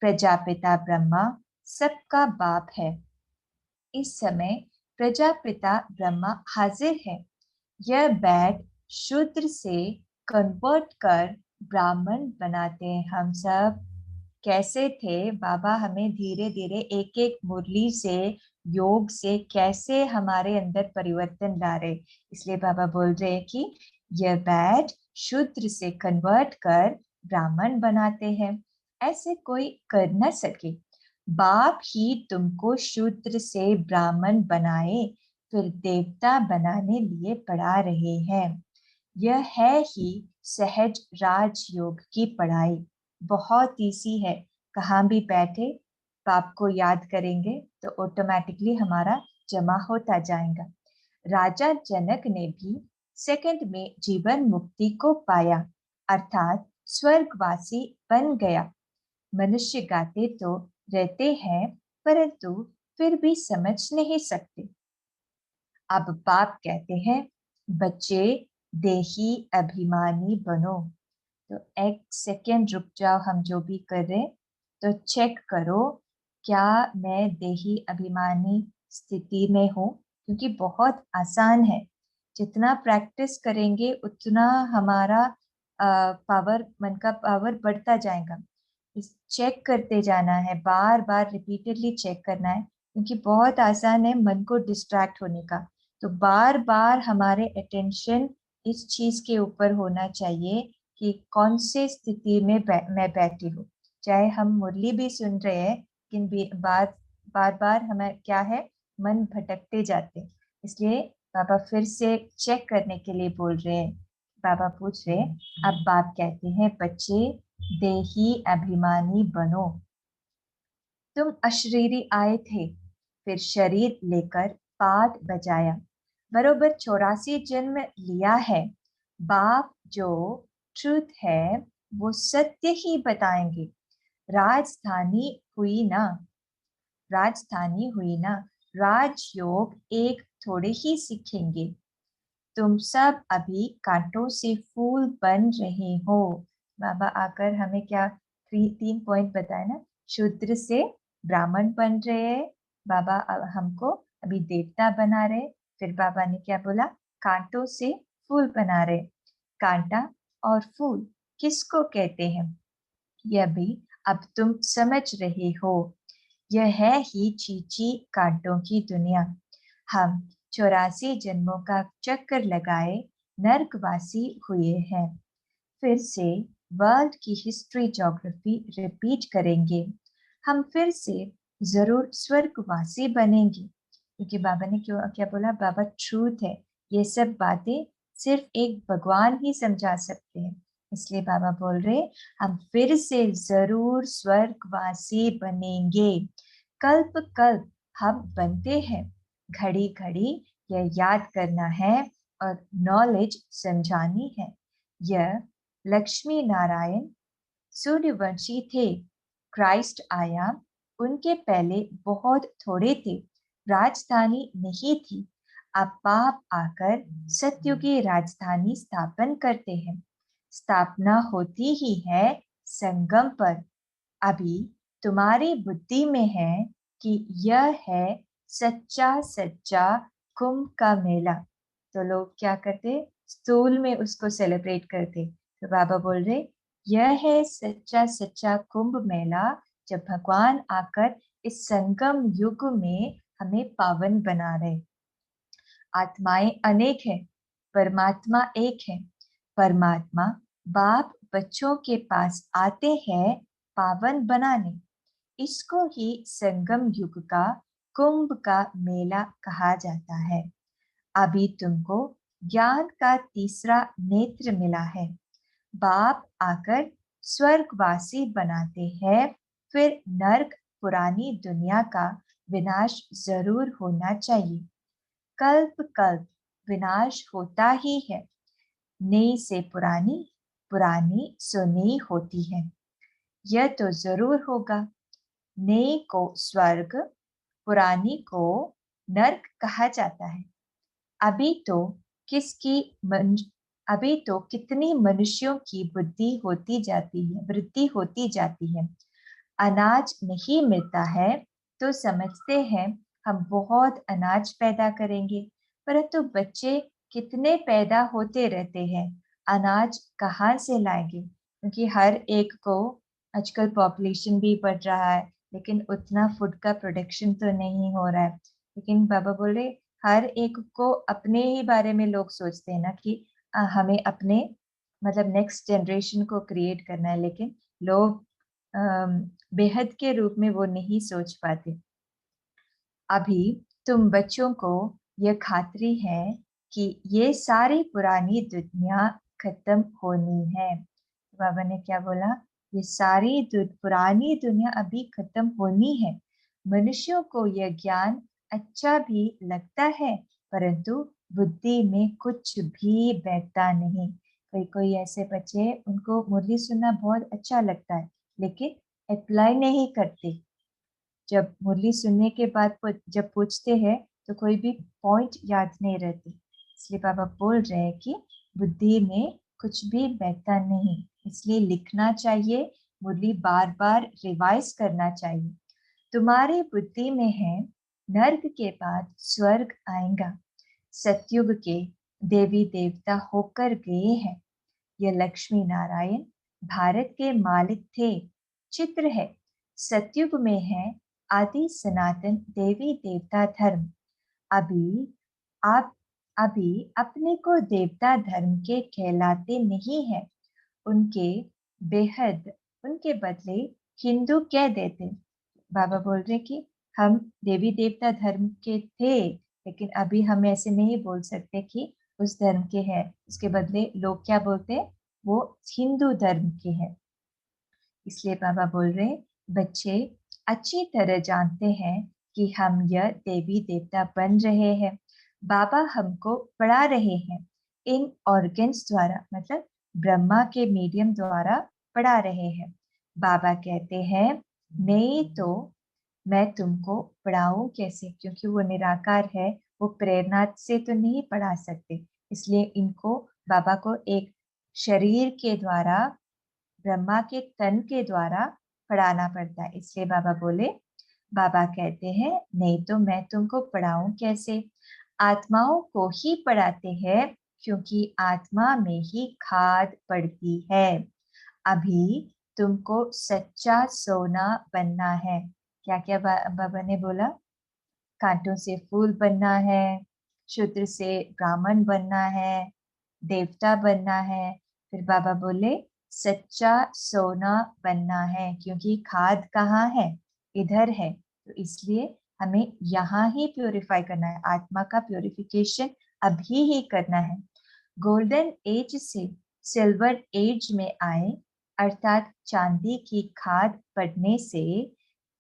प्रजापिता ब्रह्मा सबका बाप है। इस समय प्रजापिता ब्रह्मा हाजिर है। यह बैठ शूद्र से कन्वर्ट कर ब्राह्मण बनाते हैं। हम सब कैसे थे, बाबा हमें धीरे धीरे एक एक मुरली से, योग से कैसे हमारे अंदर परिवर्तन ला रहे। इसलिए बाबा बोल रहे हैं कि यह बैठ शूद्र से कन्वर्ट कर ब्राह्मण बनाते हैं। ऐसे कोई कर न सके। बाप ही तुमको शूद्र से ब्राह्मण बनाए, फिर देवता बनाने लिए पढ़ा रहे हैं। यह है ही सहज राजयोग की पढ़ाई। बहुत इजी है। कहाँ भी बैठे बाप को याद करेंगे तो ऑटोमेटिकली हमारा जमा होता जाएगा। राजा जनक ने भी सेकंड में जीवन मुक्ति को पाया, अर्थात स्वर्गवासी बन गया। मनुष्य गाते तो रहते हैं, परंतु फिर भी समझ नहीं सकते। अब बाप कहते हैं, बच्चे देही अभिमानी बनो। तो एक सेकेंड रुक जाओ, हम जो भी कर रहे तो चेक करो क्या मैं देही अभिमानी स्थिति में हूँ, क्योंकि बहुत आसान है। जितना प्रैक्टिस करेंगे उतना हमारा पावर, मन का पावर बढ़ता जाएगा। इस चेक करते जाना है, बार बार रिपीटेडली चेक करना है, क्योंकि बहुत आसान है मन को डिस्ट्रैक्ट होने का। तो बार बार हमारे अटेंशन इस चीज के ऊपर होना चाहिए कि कौन से स्थिति में मैं बैठी हूँ। चाहे हम मुरली भी सुन रहे हैं, लेकिन बार बार हमें क्या है, मन भटकते जाते। इसलिए बाबा फिर से चेक करने के लिए बोल रहे हैं। बाबा पूछ रहे, अब बाप कहते हैं, बच्चे देही अभिमानी बनो। तुम अशरीरी आए थे, फिर शरीर लेकर पाठ बजाया, बरोबर 84 जन्म लिया है। बाप जो ट्रूथ है वो सत्य ही बताएंगे। राजधानी हुई ना, राजधानी हुई ना, राजयोग एक थोड़े ही सीखेंगे। तुम सब अभी कांटों से फूल बन रहे हो। बाबा आकर हमें क्या 3 पॉइंट बताए ना, शूद्र से ब्राह्मण बन रहे हैं। बाबा हमको अभी देवता बना रहे। फिर बाबा ने क्या बोला, कांटों से फूल बना रहे। कांटा और फूल किसको कहते हैं, यह भी अब तुम समझ रहे हो। यह है ही चीची कांटों की दुनिया। हम 84 जन्मों का चक्कर लगाए नर्कवासी हुए हैं। फिर से वर्ल्ड की हिस्ट्री ज्योग्राफी रिपीट करेंगे। हम फिर से जरूर स्वर्गवासी बनेंगे, क्योंकि बाबा ने क्यों क्या बोला, बाबा ट्रूथ है। ये सब बातें सिर्फ एक भगवान ही समझा सकते हैं। इसलिए बाबा बोल रहे, हम फिर से जरूर स्वर्गवासी बनेंगे। कल्प कल्प हम बनते हैं। घड़ी घड़ी यह याद करना है और नॉलेज समझानी है। यह लक्ष्मी नारायण सूर्यवंशी थे। क्राइस्ट आया, उनके पहले बहुत थोड़े थे, राजधानी नहीं थी। अब बाप आकर सत्युग की राजधानी स्थापन करते हैं। स्थापना होती ही है संगम पर। अभी तुम्हारी बुद्धि में है कि यह है सच्चा सच्चा कुंभ का मेला। तो लोग क्या करते, स्थूल में उसको सेलिब्रेट करते। तो बाबा बोल रहे, यह है सच्चा सच्चा कुंभ मेला, जब भगवान आकर इस संगम युग में हमें पावन बना रहे। आत्माएं अनेक है, परमात्मा एक है। परमात्मा बाप बच्चों के पास आते हैं पावन बनाने। इसको ही संगम युग का कुंभ का मेला कहा जाता है। अभी तुमको ज्ञान का तीसरा नेत्र मिला है। बाप आकर स्वर्गवासी बनाते हैं, फिर नर्क पुरानी दुनिया का विनाश जरूर होना चाहिए। कल्प कल्प विनाश होता ही है। नई से पुरानी, पुरानी सो नई होती है। यह तो जरूर होगा। नई को स्वर्ग, पुरानी को नर्क कहा जाता है। अभी तो किसकी अभी तो कितनी मनुष्यों की बुद्धि होती जाती है, वृद्धि होती जाती है। अनाज नहीं मिलता है तो समझते हैं हम बहुत अनाज पैदा करेंगे, परंतु बच्चे कितने पैदा होते रहते हैं, अनाज कहाँ से लाएंगे? क्योंकि हर एक को आजकल पॉपुलेशन भी बढ़ रहा है, लेकिन उतना फूड का प्रोडक्शन तो नहीं हो रहा है। लेकिन बाबा बोले हर एक को अपने ही बारे में लोग सोचते हैं ना कि हमें अपने मतलब नेक्स्ट जनरेशन को क्रिएट करना है, लेकिन लोग बेहद के रूप में वो नहीं सोच पाते। अभी तुम बच्चों को यह खातरी है कि ये सारी पुरानी दुनिया खत्म होनी है। बाबा ने क्या बोला? ये सारी पुरानी दुनिया अभी खत्म होनी है। मनुष्यों को यह ज्ञान अच्छा भी लगता है, परंतु बुद्धि में कुछ भी बैठता नहीं। कोई कोई ऐसे बच्चे, उनको मुरली सुनना बहुत अच्छा लगता है, लेकिन अप्लाई नहीं करते। जब मुरली सुनने के बाद जब पूछते हैं तो कोई भी पॉइंट याद नहीं रहती। इसलिए बाबा बोल रहे हैं कि बुद्धि में कुछ भी बैठता नहीं, इसलिए लिखना चाहिए, मुरली बार बार रिवाइज करना चाहिए। तुम्हारी बुद्धि में है नर्क के बाद स्वर्ग आएगा। सतयुग के देवी देवता होकर गए हैं। यह लक्ष्मी नारायण भारत के मालिक थे। चित्र है, सतयुग में है आदि सनातन देवी देवता धर्म। अभी आप अभी अपने को देवता धर्म के कहलाते नहीं हैं। उनके बेहद उनके बदले हिंदू कह देते। बाबा बोल रहे कि हम देवी देवता धर्म के थे, लेकिन अभी हम ऐसे नहीं बोल सकते कि उस धर्म के हैं। उसके बदले लोग क्या बोलते? वो हिंदू धर्म के हैं। इसलिए बाबा बोल रहे बच्चे अच्छी तरह जानते हैं कि हम यह देवी देवता बन रहे हैं। बाबा हमको पढ़ा रहे हैं इन ऑर्गन्स द्वारा, मतलब ब्रह्मा के मीडियम द्वारा पढ़ा रहे हैं। बाबा कहते हैं नहीं तो मैं तुमको पढ़ाऊं कैसे, क्योंकि वो निराकार है, वो प्रेरणा से तो नहीं पढ़ा सकते। इसलिए इनको बाबा को एक शरीर के द्वारा, ब्रह्मा के तन के द्वारा पढ़ाना पड़ता है। इसलिए बाबा बोले, बाबा कहते हैं नहीं तो मैं तुमको पढ़ाऊं कैसे। आत्माओं को ही पढ़ाते हैं, क्योंकि आत्मा में ही खाद पड़ती है। अभी तुमको सच्चा सोना बनना है। क्या क्या बाबा ने बोला? कांटों से फूल बनना है, शूद्र से ब्राह्मण बनना है, देवता बनना है। फिर बाबा बोले सच्चा सोना बनना है, क्योंकि खाद कहाँ है? इधर है। तो इसलिए हमें यहाँ ही प्योरीफाई करना है, आत्मा का प्योरिफिकेशन अभी ही करना है। गोल्डन एज से सिल्वर एज में आए, अर्थात चांदी की खाद पड़ने से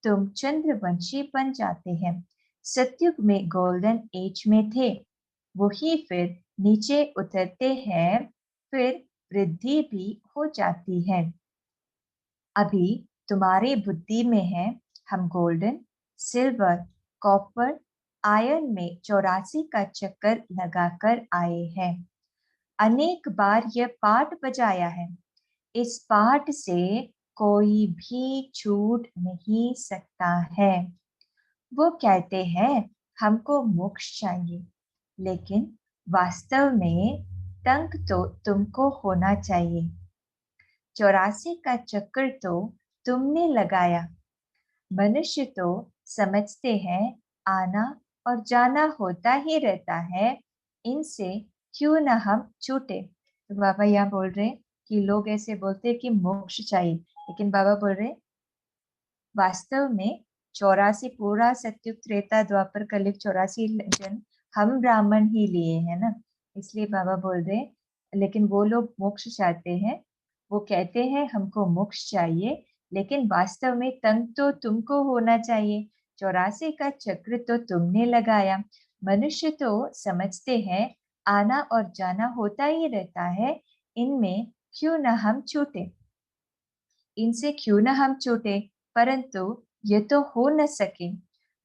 तुम चंद्रवंशी बन जाते हैं। सतयुग में गोल्डन एज में थे, वही फिर नीचे उतरते हैं, फिर वृद्धि भी हो जाती है। अभी तुम्हारी बुद्धि में है हम गोल्डन, सिल्वर, कॉपर, आयरन में 84 का चक्कर लगाकर आए हैं। अनेक बार यह पाठ बजाया है। इस पाठ से कोई भी छूट नहीं सकता है। वो कहते हैं हमको मोक्ष चाहिए, लेकिन वास्तव में तंग तो तुमको होना चाहिए। 84 का चक्कर तो तुमने लगाया। मनुष्य तो समझते हैं आना और जाना होता ही रहता है, इनसे क्यों ना हम छूटे। तो बाबा यहाँ बोल रहे कि लोग ऐसे बोलते हैं कि मोक्ष चाहिए, लेकिन बाबा बोल रहे वास्तव में 84 पूरा सत्युग त्रेता द्वापर कलयुग 84 जन्म हम ब्राह्मण ही लिए हैं ना। इसलिए बाबा बोल रहे लेकिन वो लोग मोक्ष चाहते हैं। वो कहते हैं हमको मोक्ष चाहिए, लेकिन वास्तव में तंग तो तुमको होना चाहिए। 84 का चक्र तो तुमने लगाया। मनुष्य तो समझते हैं आना और जाना होता ही रहता है, इनमें क्यों न हम छूटे, इनसे क्यों न हम छूटे, परंतु ये तो हो न सके।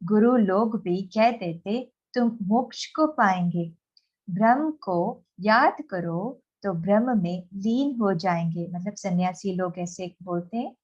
गुरु लोग भी कह देते तुम मोक्ष को पाएंगे। ब्रह्म को याद करो तो ब्रह्म में लीन हो जाएंगे। मतलब सन्यासी लोग ऐसे बोलते हैं।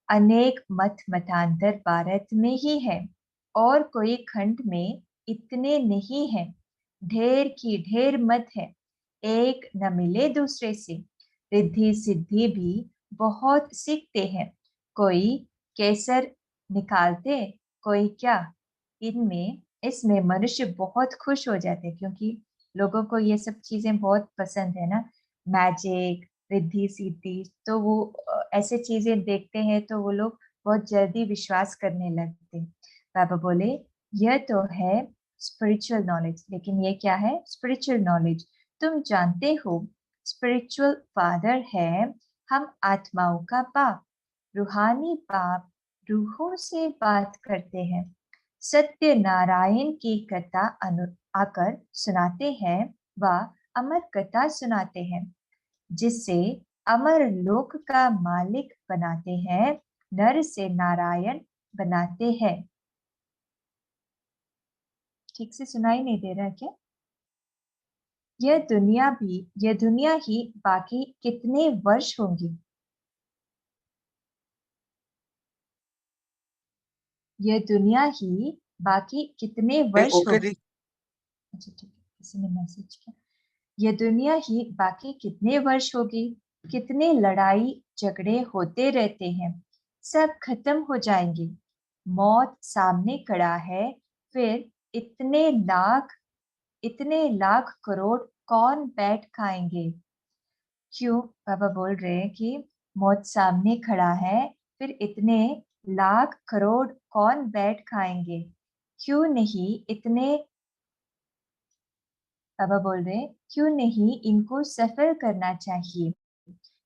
अनेक मत मतांतर भारत में ही है, और कोई खंड में इतने नहीं है। ढेर की ढेर मत है, एक न मिले दूसरे से। रिद्धि सिद्धि भी बहुत सीखते हैं, कोई केसर निकालते, कोई क्या। इनमें इसमें मनुष्य बहुत खुश हो जाते हैं, क्योंकि लोगों को ये सब चीजें बहुत पसंद है ना, मैजिक, रिद्धि सिद्धि। तो वो ऐसे चीजें देखते हैं तो वो लोग बहुत जल्दी विश्वास करने लगते हैं। बाबा बोले यह तो है स्पिरिचुअल नॉलेज, लेकिन ये क्या है स्पिरिचुअल नॉलेज? तुम जानते हो स्पिरिचुअल फादर है हम आत्माओं का बाप। रूहानी बाप रूहों से बात करते हैं। सत्य नारायण की कथा आकर सुनाते हैं, व अमर कथा सुनाते हैं, जिससे अमर लोक का मालिक बनाते हैं, नर से नारायण बनाते हैं। ठीक से सुनाई नहीं दे रहा क्या? यह दुनिया ही बाकी कितने वर्ष होंगी? यह दुनिया ही बाकी कितने वर्ष ओके होगी? जी। अच्छा ठीक है, किसी ने मैसेज किया। यह दुनिया ही बाकी कितने वर्ष होगी? कितने लड़ाई झगड़े होते रहते हैं, सब खत्म हो जाएंगे। मौत सामने खड़ा है, फिर इतने लाख करोड़ कौन बैठ खाएंगे? क्यों? बाबा बोल रहे हैं कि मौत सामने खड़ा है, फिर इतने लाख करोड़ कौन बैठ खाएंगे? क्यों नहीं इतने, बाबा बोल रहे हैं क्यों नहीं इनको सफल करना चाहिए।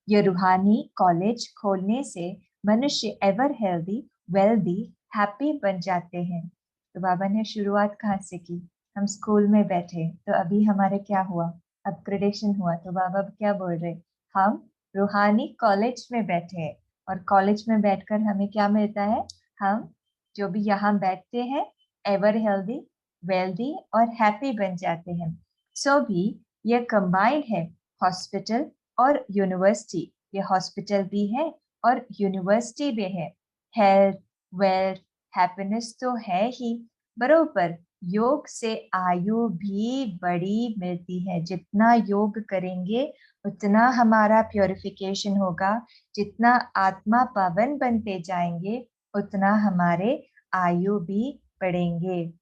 यह रूहानी कॉलेज खोलने से मनुष्य एवर हेल्दी, वेल्दी, हैप्पी बन जाते हैं। तो बाबा ने शुरुआत कहाँ से की? हम स्कूल में बैठे तो अभी हमारे क्या हुआ? अपग्रेडेशन हुआ। तो बाबा क्या बोल रहे? हम रूहानी कॉलेज में बैठे हैं, और कॉलेज में बैठकर हमें क्या मिलता है? हम जो भी यहाँ बैठते हैं एवर हेल्दी, वेल्दी और हैप्पी बन जाते हैं। सो भी यह कंबाइंड है, हॉस्पिटल और यूनिवर्सिटी। ये हॉस्पिटल भी है और यूनिवर्सिटी भी है। हेल्थ, वेल्थ, हैप्पीनेस तो है ही, बरोबर योग से आयु भी बड़ी मिलती है। जितना योग करेंगे उतना हमारा प्योरिफिकेशन होगा, जितना आत्मा पावन बनते जाएंगे उतना हमारे आयु भी बढ़ेंगे।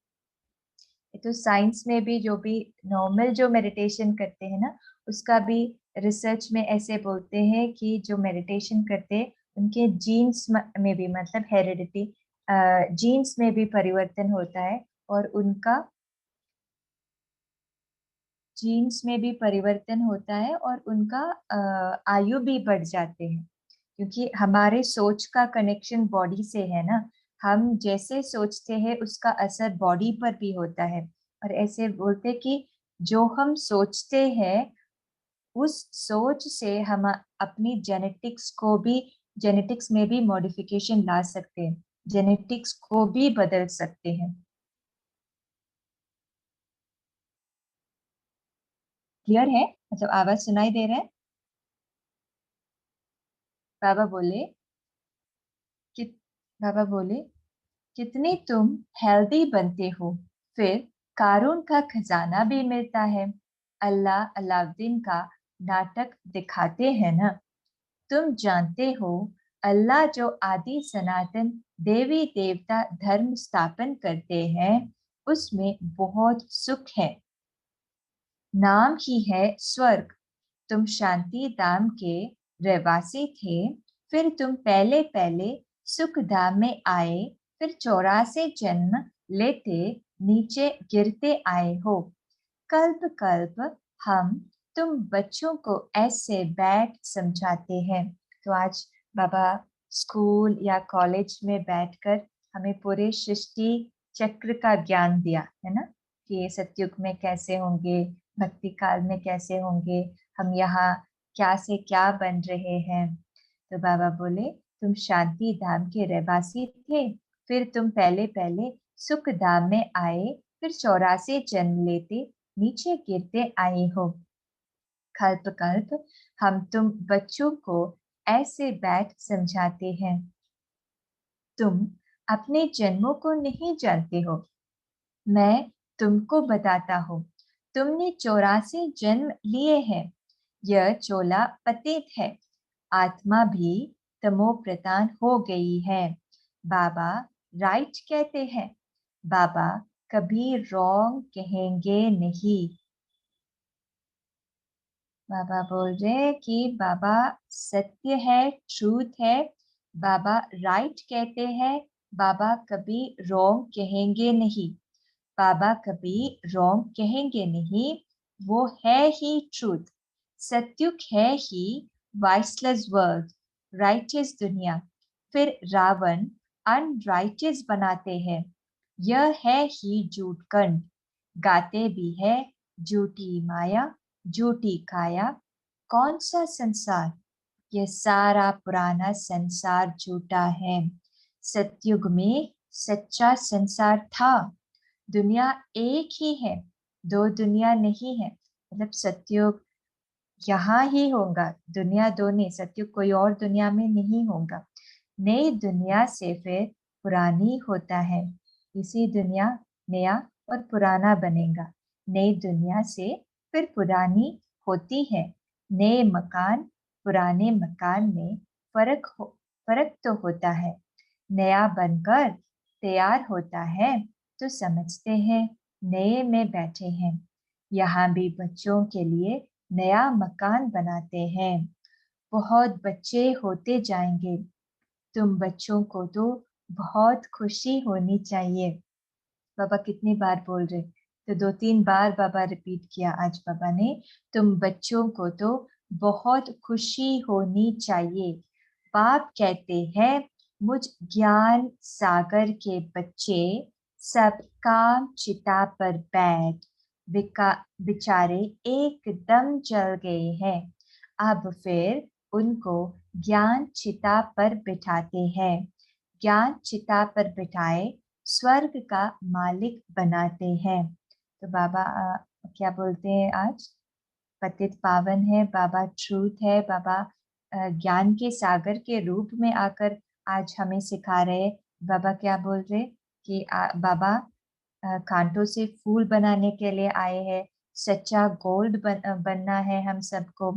तो साइंस में भी जो भी नॉर्मल जो मेडिटेशन करते हैं ना, उसका भी रिसर्च में ऐसे बोलते हैं कि जो मेडिटेशन करते हैं उनके जीन्स में भी, मतलब हेरिडिटी जीन्स में भी परिवर्तन होता है, और उनका जीन्स में भी परिवर्तन होता है, और उनका आयु भी बढ़ जाते हैं। क्योंकि हमारे सोच का कनेक्शन बॉडी से है ना, हम जैसे सोचते हैं उसका असर बॉडी पर भी होता है। और ऐसे बोलते कि जो हम सोचते हैं उस सोच से हम अपनी जेनेटिक्स में भी मॉडिफिकेशन ला सकते हैं, जेनेटिक्स को भी बदल सकते हैं। क्लियर है? मतलब आवाज सुनाई दे रहा है? बाबा बोले कि बाबा बोले कितने तुम हेल्दी बनते हो, फिर कारून का खजाना भी मिलता है। अल्लाह अलाउद्दीन का नाटक दिखाते हैं ना। तुम जानते हो अल्लाह जो आदि सनातन देवी देवता धर्म स्थापन करते हैं, उसमें बहुत सुख है। नाम ही है स्वर्ग। तुम शांति धाम के रहवासी थे, फिर तुम पहले पहले सुख धाम में आए, फिर 84 जन्म लेते नीचे गिरते आए हो। कल्प कल्प हम तुम बच्चों को ऐसे बैठ समझाते हैं। तो आज बाबा स्कूल या कॉलेज में बैठकर हमें पूरे सृष्टि चक्र का ज्ञान दिया है ना, कि ये सतयुग में कैसे होंगे, भक्ति काल में कैसे होंगे, हम यहाँ क्या से क्या बन रहे हैं। तो बाबा बोले, तुम शांति धाम के रहवासी थे, फिर तुम पहले पहले सुख धाम में आए, फिर 84 जन्म लेते नीचे गिरते आए हो। कल्प कल्प हम तुम बच्चों को ऐसे बैठ समझाते हैं। तुम अपने जन्मों को नहीं जानते हो, मैं तुमको बताता हूँ। तुमने 84 जन्म लिए हैं। यह चोला पतित है, आत्मा भी तमो प्रधान हो गई है। बाबा राइट कहते हैं, बाबा कभी रॉन्ग कहेंगे नहीं। बाबा बोल रहे हैं कि बाबा सत्य है, ट्रूथ है, बाबा राइट कहते हैं, बाबा कभी रॉन्ग कहेंगे नहीं। बाबा कभी रॉन्ग कहेंगे नहीं, वो है ही ट्रूथ। सत्युग है ही वाइसलेस वर्ल्ड, राइटियस दुनिया। फिर रावण अनराइटियस बनाते हैं, यह है ही झूठ कंठ। गाते भी है झूठी माया, झूठी काया। कौन सा संसार, यह सारा पुराना संसार झूठा है। सतयुग में सच्चा संसार था। दुनिया एक ही है, दो दुनिया नहीं है। मतलब सतयुग यहाँ ही होगा, दुनिया दो नहीं, सतयुग कोई और दुनिया में नहीं होगा। नई दुनिया से फिर पुरानी होता है, इसी दुनिया नया और पुराना बनेगा। नई दुनिया से फिर पुरानी होती है। नए मकान पुराने मकान में फर्क तो होता है। नया बनकर तैयार होता है तो समझते हैं नए में बैठे हैं। यहाँ भी बच्चों के लिए नया मकान बनाते हैं। बहुत बच्चे होते जाएंगे, तुम बच्चों को तो बहुत खुशी होनी चाहिए। बाबा कितनी बार बोल रहे, तो 2-3 बार बाबा रिपीट किया आज बाबा ने, तुम बच्चों को तो बहुत खुशी होनी चाहिए। बाप कहते हैं, मुझ ज्ञान सागर के बच्चे सब काम चिता पर बैठ बेचारे एकदम जल गए हैं। अब फिर उनको ज्ञान चिता पर बिठाते हैं। ज्ञान चिता पर बिठाए स्वर्ग का मालिक बनाते हैं। तो बाबा क्या बोलते हैं आज, पतित पावन है, बाबा ट्रूथ है, बाबा ज्ञान के सागर के रूप में आकर आज हमें सिखा रहे। बाबा क्या बोल रहे कि बाबा कांटों से फूल बनाने के लिए आए हैं, सच्चा गोल्ड बनना है हम सबको।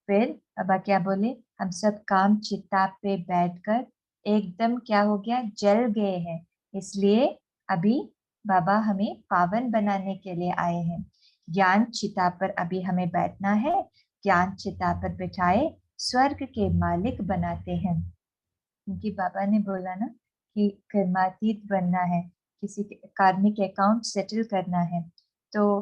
फिर बाबा क्या बोले, हम सब काम चिता पे बैठकर एकदम क्या हो गया, जल गए हैं। इसलिए अभी बाबा हमें पावन बनाने के लिए आए हैं। ज्ञान चिता पर अभी हमें बैठना है, ज्ञान चिता पर बिठाए स्वर्ग के मालिक बनाते हैं। क्योंकि बाबा ने बोला ना कि कर्मातीत बनना है, किसी कार्मिक अकाउंट सेटल करना है। तो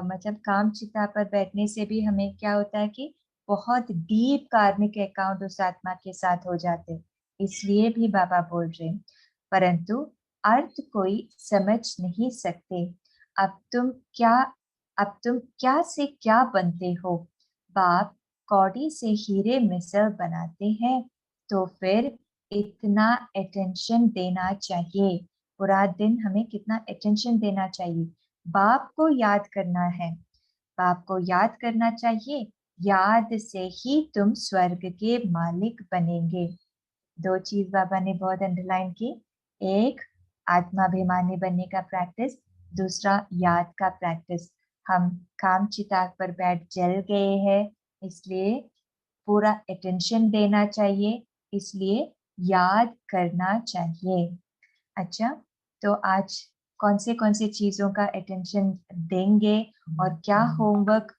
मतलब काम चिता पर बैठने से भी हमें क्या होता है कि बहुत डीप कार्मिक अकाउंट उस आत्मा के साथ हो जाते, इसलिए भी बाबा बोल रहे। परंतु अर्थ कोई समझ नहीं सकते। अब तुम क्या अब तुम क्या से क्या बनते हो। बाप कौड़ी से हीरे मिसल बनाते हैं, तो फिर इतना अटेंशन देना चाहिए। पूरा दिन हमें कितना अटेंशन देना चाहिए, बाप को याद करना है, बाप को याद करना चाहिए। याद से ही तुम स्वर्ग के मालिक बनेंगे। दो चीज बाबा ने बहुत अंडरलाइन की, एक आत्माभिमानी बनने का प्रैक्टिस, दूसरा याद का प्रैक्टिस। हम काम चिताग पर बैठ जल गए हैं, इसलिए पूरा अटेंशन देना चाहिए, इसलिए याद करना चाहिए। अच्छा, तो आज कौन से चीजों का अटेंशन देंगे और क्या होमवर्क,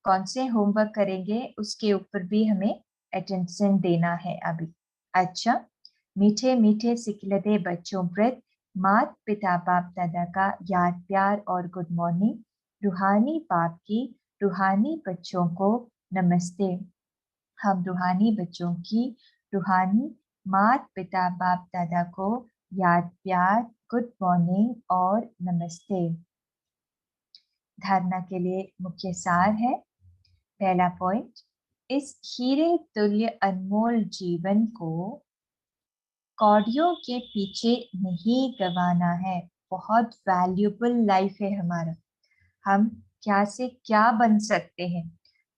कौन से होमवर्क करेंगे उसके ऊपर भी हमें अटेंशन देना है अभी। अच्छा, मीठे मीठे सिखलते बच्चों प्रति मात पिता बाप दादा का याद प्यार और गुड मॉर्निंग। रूहानी बाप की रूहानी बच्चों को नमस्ते। हम रूहानी बच्चों की रूहानी माता पिता बाप दादा को याद प्यार, गुड मॉर्निंग और नमस्ते। धारणा के लिए मुख्य सार है। पहला पॉइंट, इस हीरे तुल्य अनमोल जीवन को कौड़ियों के पीछे नहीं गंवाना है। बहुत वैल्यूबल लाइफ है हमारा, हम क्या से क्या बन सकते हैं,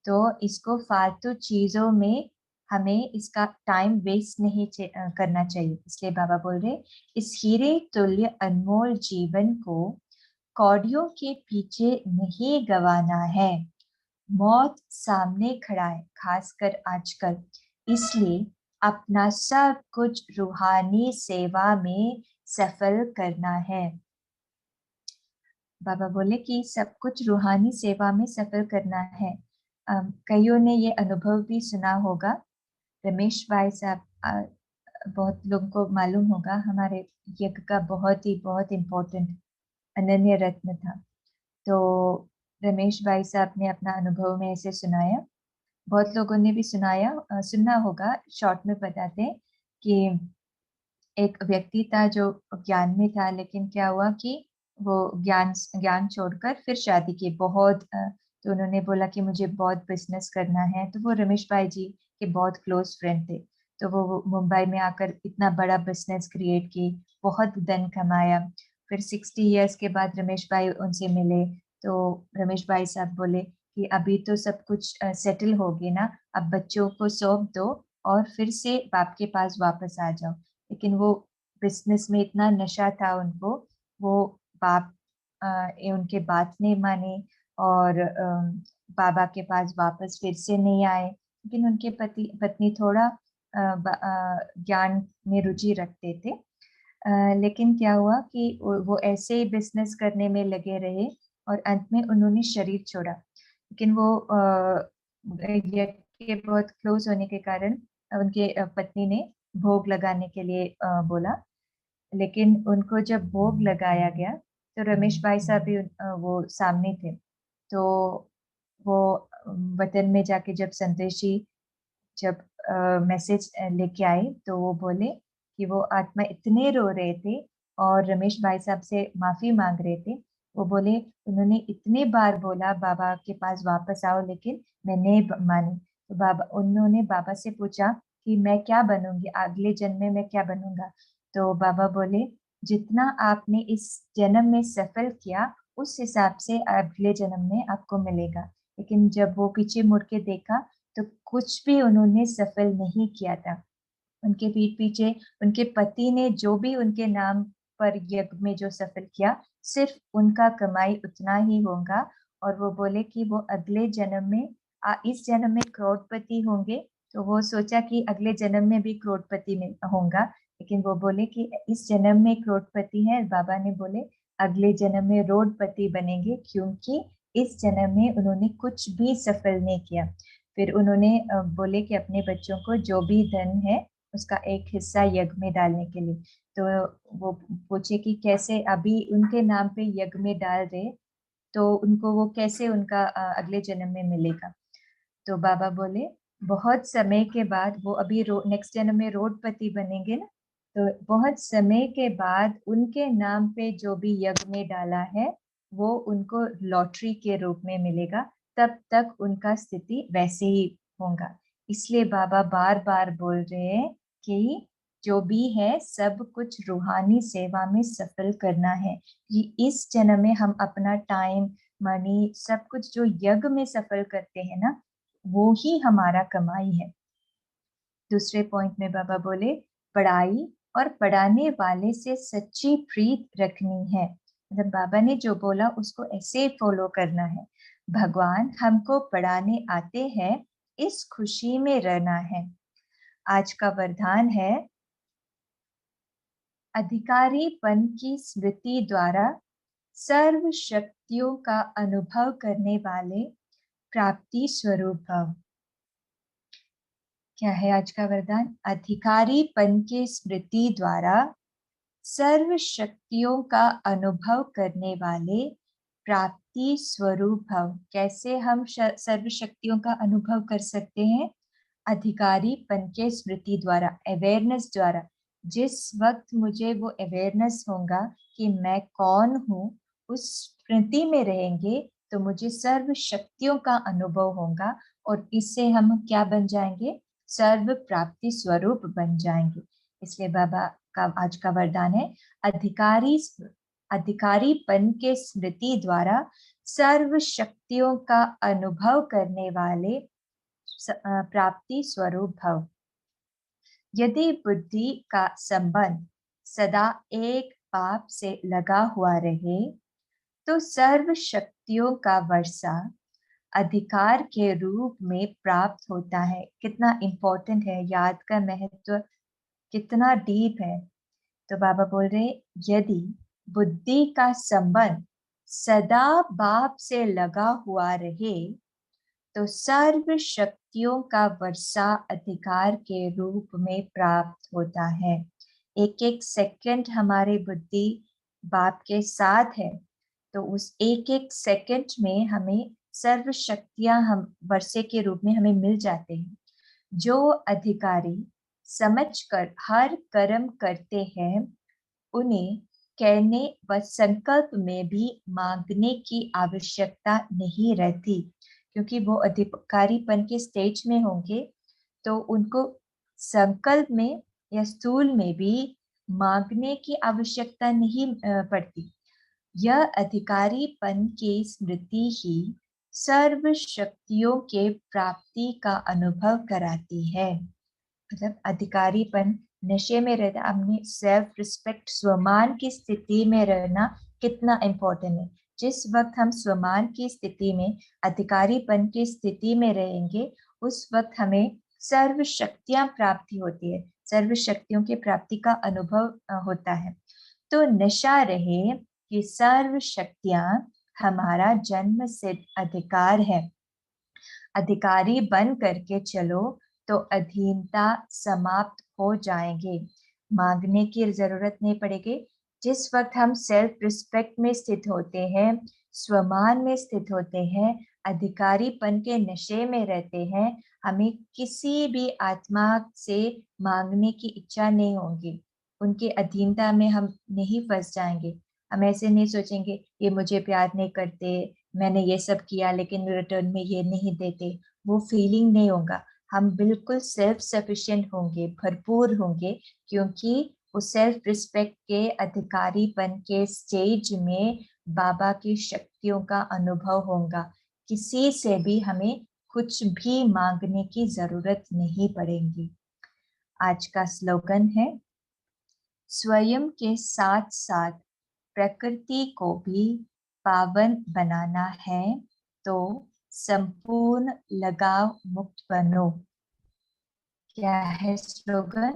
तो इसको फालतू चीजों में हमें इसका टाइम वेस्ट नहीं करना चाहिए। इसलिए बाबा बोल रहे, इस हीरे तुल्य अनमोल जीवन को कौड़ियों के पीछे नहीं गंवाना है। मौत सामने खड़ा है, खासकर आजकल, इसलिए अपना सब कुछ रूहानी सेवा में सफल करना है। बाबा बोले कि सब कुछ रूहानी सेवा में सफल करना है। कईयों ने ये अनुभव भी सुना होगा। रमेश भाई साहब, बहुत लोगों को मालूम होगा, हमारे यज्ञ का बहुत इम्पोर्टेंट अनन्य रत्न था। तो रमेश भाई साहब ने अपना अनुभव में ऐसे सुनाया, बहुत लोगों ने भी सुनना होगा। शॉर्ट में बताते हैं कि एक व्यक्ति था जो ज्ञान में था, लेकिन क्या हुआ कि वो ज्ञान छोड़कर फिर शादी की। तो उन्होंने बोला कि मुझे बहुत बिजनेस करना है। तो वो रमेश भाई जी के बहुत क्लोज फ्रेंड थे। तो वो मुंबई में आकर इतना बड़ा बिजनेस क्रिएट की, बहुत धन कमाया। फिर 60 इयर्स के बाद रमेश भाई उनसे मिले। तो रमेश भाई साहब बोले कि अभी तो सब कुछ सेटल हो गया ना, अब बच्चों को सौंप दो और फिर से बाप के पास वापस आ जाओ। लेकिन वो बिजनेस में इतना नशा था उनको, वो बाप उनके बात नहीं माने और बाबा के पास वापस फिर से नहीं आए। लेकिन उनके पत्नी थोड़ा ज्ञान में रुचि रखते थे। लेकिन क्या हुआ कि वो ऐसे ही बिजनेस करने में लगे रहे और अंत में उन्होंने शरीर छोड़ा। लेकिन वो ये के बहुत क्लोज होने के कारण उनके पत्नी ने भोग लगाने के लिए बोला। लेकिन उनको जब भोग लगाया गया तो रमेश भाई साहब भी वो सामने थे। तो वो वतन में जाके जब संदेश जी जब मैसेज लेके आए तो वो बोले कि वो आत्मा इतने रो रहे थे और रमेश भाई साहब से माफी मांग रहे थे। वो बोले उन्होंने इतने बार बोला बाबा के पास वापस आओ, लेकिन मैं नहीं मानी। तो उन्होंने बाबा से पूछा कि मैं क्या बनूंगी, अगले जन्म में मैं क्या बनूंगा। तो बाबा बोले जितना आपने इस जन्म में सफल किया उस हिसाब से अगले जन्म में आपको मिलेगा। लेकिन जब वो पीछे मुड़ के देखा तो कुछ भी उन्होंने सफल नहीं किया था। उनके पीठ पीछे उनके पति ने जो भी उनके नाम पर यज्ञ में जो सफल किया, सिर्फ उनका कमाई उतना ही होगा। और वो बोले कि वो अगले जन्म में इस जन्म में करोड़पति होंगे। तो वो सोचा कि अगले जन्म में भी करोड़पति में होगा। लेकिन वो बोले कि इस जन्म में करोड़पति है, बाबा ने बोले अगले जन्म में रोडपति बनेंगे, क्योंकि इस जन्म में उन्होंने कुछ भी सफल नहीं किया। फिर उन्होंने बोले कि अपने बच्चों को जो भी धन है उसका एक हिस्सा यज्ञ में डालने के लिए। तो वो पूछे कि कैसे अभी उनके नाम पे यज्ञ में डाल रहे, तो उनको वो कैसे उनका अगले जन्म में मिलेगा। तो बाबा बोले बहुत समय के बाद वो अभी नेक्स्ट जन्म में रोडपति बनेंगे ना, तो बहुत समय के बाद उनके नाम पे जो भी यज्ञ में डाला है वो उनको लॉटरी के रूप में मिलेगा। तब तक उनका स्थिति वैसे ही होगा। इसलिए बाबा बार बार बोल रहे हैं कि जो भी है सब कुछ रूहानी सेवा में सफल करना है। कि इस जन्म में हम अपना टाइम, मनी, सब कुछ जो यज्ञ में सफल करते हैं ना, वो ही हमारा कमाई है। दूसरे पॉइंट में बाबा बोले पढ़ाई और पढ़ाने वाले से सच्ची प्रीत रखनी है। मतलब बाबा ने जो बोला उसको ऐसे फॉलो करना है। भगवान हमको पढ़ाने आते हैं, इस खुशी में रहना है। आज का वरदान है अधिकारीपन की स्मृति द्वारा सर्व शक्तियों का अनुभव करने वाले प्राप्ति स्वरूप भव। क्या है आज का वरदान? अधिकारीपन के स्मृति द्वारा सर्व शक्तियों का अनुभव करने वाले प्राप्ति स्वरूप भव। कैसे हम सर्व शक्तियों का अनुभव कर सकते हैं? अधिकारीपन के स्मृति द्वारा, अवेयरनेस द्वारा, जिस वक्त मुझे वो अवेयरनेस होगा कि मैं कौन हूँ, उस स्मृति में रहेंगे तो मुझे सर्व शक्तियों का अनुभव होगा और इससे हम क्या बन जाएंगे, सर्व प्राप्ति स्वरूप बन जाएंगे। इसलिए बाबा का आज का वरदान है, अधिकारीपन के स्मृति द्वारा सर्व शक्तियों का अनुभव करने वाले प्राप्ति स्वरूप भव। यदि बुद्धि का संबंध सदा एक पाप से लगा हुआ रहे तो सर्व शक्तियों का वर्षा अधिकार के रूप में प्राप्त होता है। कितना इंपॉर्टेंट है, याद का महत्व कितना डीप है। तो बाबा बोल रहे, यदि बुद्धि का संबंध सदा बाप से लगा हुआ रहे तो सर्व शक्तियों का वर्षा अधिकार के रूप में प्राप्त होता है। एक एक सेकंड हमारी बुद्धि बाप के साथ है तो उस एक एक सेकंड में हमें सर्व शक्तियां हम वर्षे के रूप में हमें मिल जाते हैं। जो अधिकारी समझकर हर कर्म करते हैं उन्हें कहने व संकल्प में भी मांगने की आवश्यकता नहीं रहती, क्योंकि वो अधिकारीपन के स्टेज में होंगे तो उनको संकल्प में या स्थूल में भी मांगने की आवश्यकता नहीं पड़ती। यह अधिकारीपन की स्मृति ही सर्व शक्तियों के प्राप्ति का अनुभव कराती है। मतलब अधिकारीपन, नशे में रहना, अपनी सेल्फ रिस्पेक्ट, स्वमान की स्थिति में रहना कितना इम्पोर्टेंट है। जिस वक्त हम स्वमान की स्थिति में, अधिकारीपन की स्थिति में रहेंगे उस वक्त हमें सर्व शक्तियां प्राप्ति होती है, सर्व शक्तियों की प्राप्ति का अनुभव होता है। तो नशा रहे कि सर्व शक्तियां हमारा जन्म सिद्ध अधिकार है। अधिकारी बन करके चलो तो अधीनता समाप्त हो जाएंगे, मांगने की जरूरत नहीं पड़ेगी। जिस वक्त हम सेल्फ रिस्पेक्ट में स्थित होते हैं, स्वमान में स्थित होते हैं, अधिकारीपन के नशे में रहते हैं, हमें किसी भी आत्मा से मांगने की इच्छा नहीं होगी, उनके अधीनता में हम नहीं फंस जाएंगे। हम ऐसे नहीं सोचेंगे ये मुझे प्यार नहीं करते, मैंने ये सब किया लेकिन रिटर्न में ये नहीं देते, वो फीलिंग नहीं होगा। हम बिल्कुल सेल्फ सफिशिएंट होंगे, भरपूर होंगे, क्योंकि उस सेल्फ रिस्पेक्ट के अधिकारीपन के स्टेज में बाबा की शक्तियों का अनुभव होगा। किसी से भी हमें कुछ भी मांगने की जरूरत नहीं पड़ेगी। आज का स्लोगन है, स्वयं के साथ साथ प्रकृति को भी पावन बनाना है तो संपूर्ण लगाव मुक्त बनो। क्या है स्लोगन?